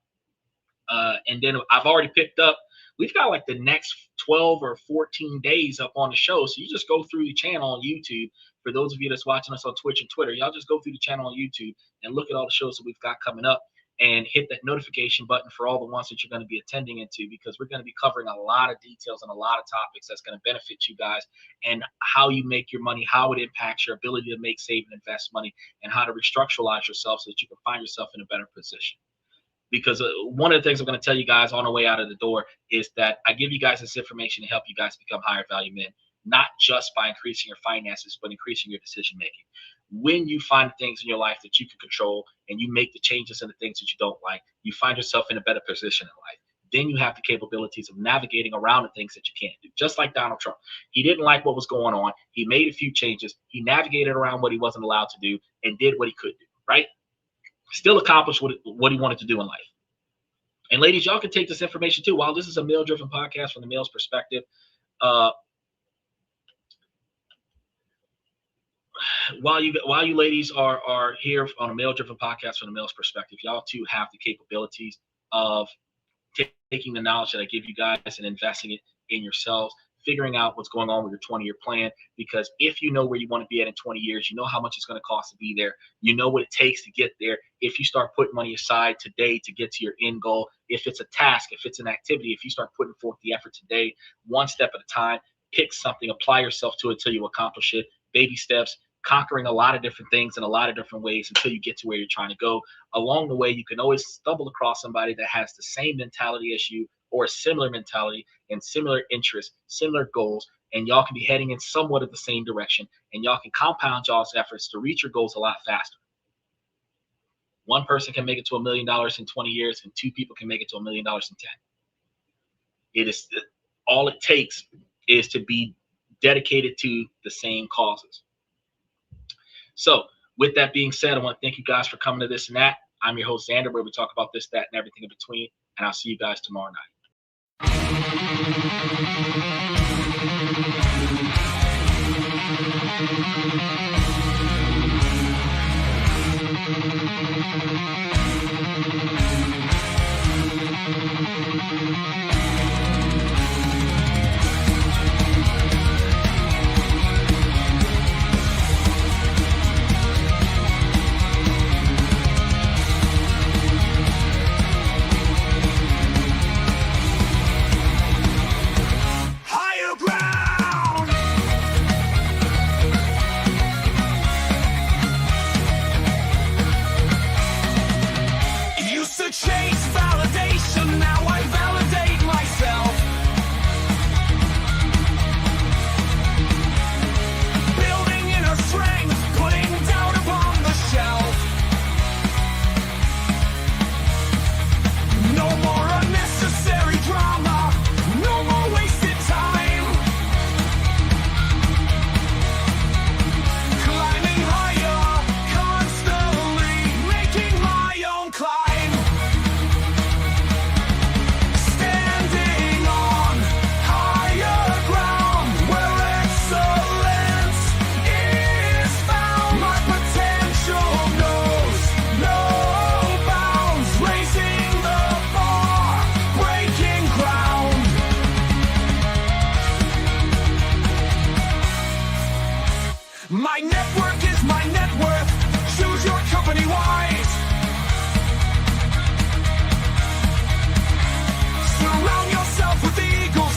And then I've already picked up, we've got like the next 12 or 14 days up on the show. So you just go through the channel on YouTube. For those of you that's watching us on Twitch and Twitter, y'all just go through the channel on YouTube and look at all the shows that we've got coming up and hit that notification button for all the ones that you're going to be attending into, because we're going to be covering a lot of details and a lot of topics that's going to benefit you guys, and how you make your money, how it impacts your ability to make, save, and invest money, and how to restructuralize yourself so that you can find yourself in a better position. Because one of the things I'm going to tell you guys on the way out of the door is that I give you guys this information to help you guys become higher value men, not just by increasing your finances, but increasing your decision making. When you find the things in your life that you can control and you make the changes in the things that you don't like, you find yourself in a better position in life. Then you have the capabilities of navigating around the things that you can't do. Just like Donald Trump. He didn't like what was going on. He made a few changes. He navigated around what he wasn't allowed to do and did what he could do, right? Still accomplished what he wanted to do in life. And ladies, y'all can take this information too. While this is a male-driven podcast from the male's perspective, while you ladies are here on a male-driven podcast from the male's perspective, y'all too have the capabilities of taking the knowledge that I give you guys and investing it in yourselves, figuring out what's going on with your 20-year plan. Because if you know where you want to be at in 20 years, you know how much it's going to cost to be there. You know what it takes to get there. If you start putting money aside today to get to your end goal, if it's a task, if it's an activity, if you start putting forth the effort today, one step at a time, pick something, apply yourself to it until you accomplish it. Baby steps, conquering a lot of different things in a lot of different ways until you get to where you're trying to go. Along the way, you can always stumble across somebody that has the same mentality as you, or a similar mentality and similar interests, similar goals, and y'all can be heading in somewhat of the same direction, and y'all can compound y'all's efforts to reach your goals a lot faster. One person can make it to $1 million in 20 years, and two people can make it to $1 million in 10. It is all it takes is to be dedicated to the same causes. So with that being said, I want to thank you guys for coming to This and That. I'm your host, Xander, where we talk about this, that, and everything in between, and I'll see you guys tomorrow night. My network is my net worth. Choose your company wise. Surround yourself with eagles.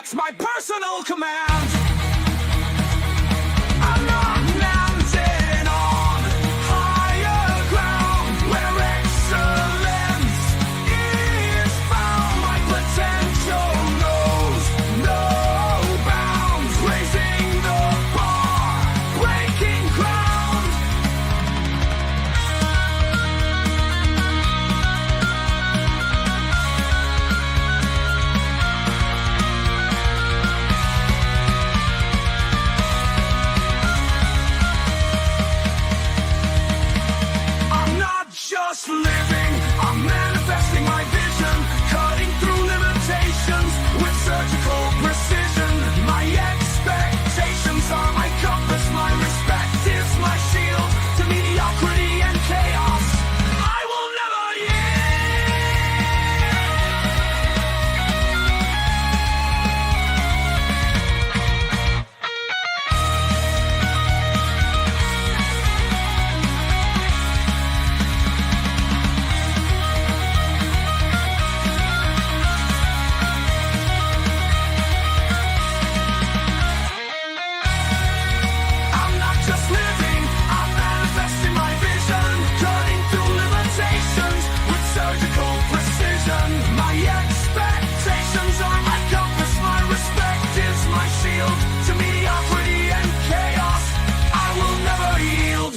respects my personal command. I'm not landing on higher ground where excellence is found. My potential knows no bounds, raising the bar, breaking ground. I'm not just living, I'm manifesting my vision, cutting through limitations with surgical precision. My expectations are my compass, my respect is my shield to mediocrity and chaos. I will never I'm not just living, I'm manifesting my vision, cutting through limitations with surgical precision. My expectations are my compass, my respect is my shield to mediocrity and chaos. I will never yield.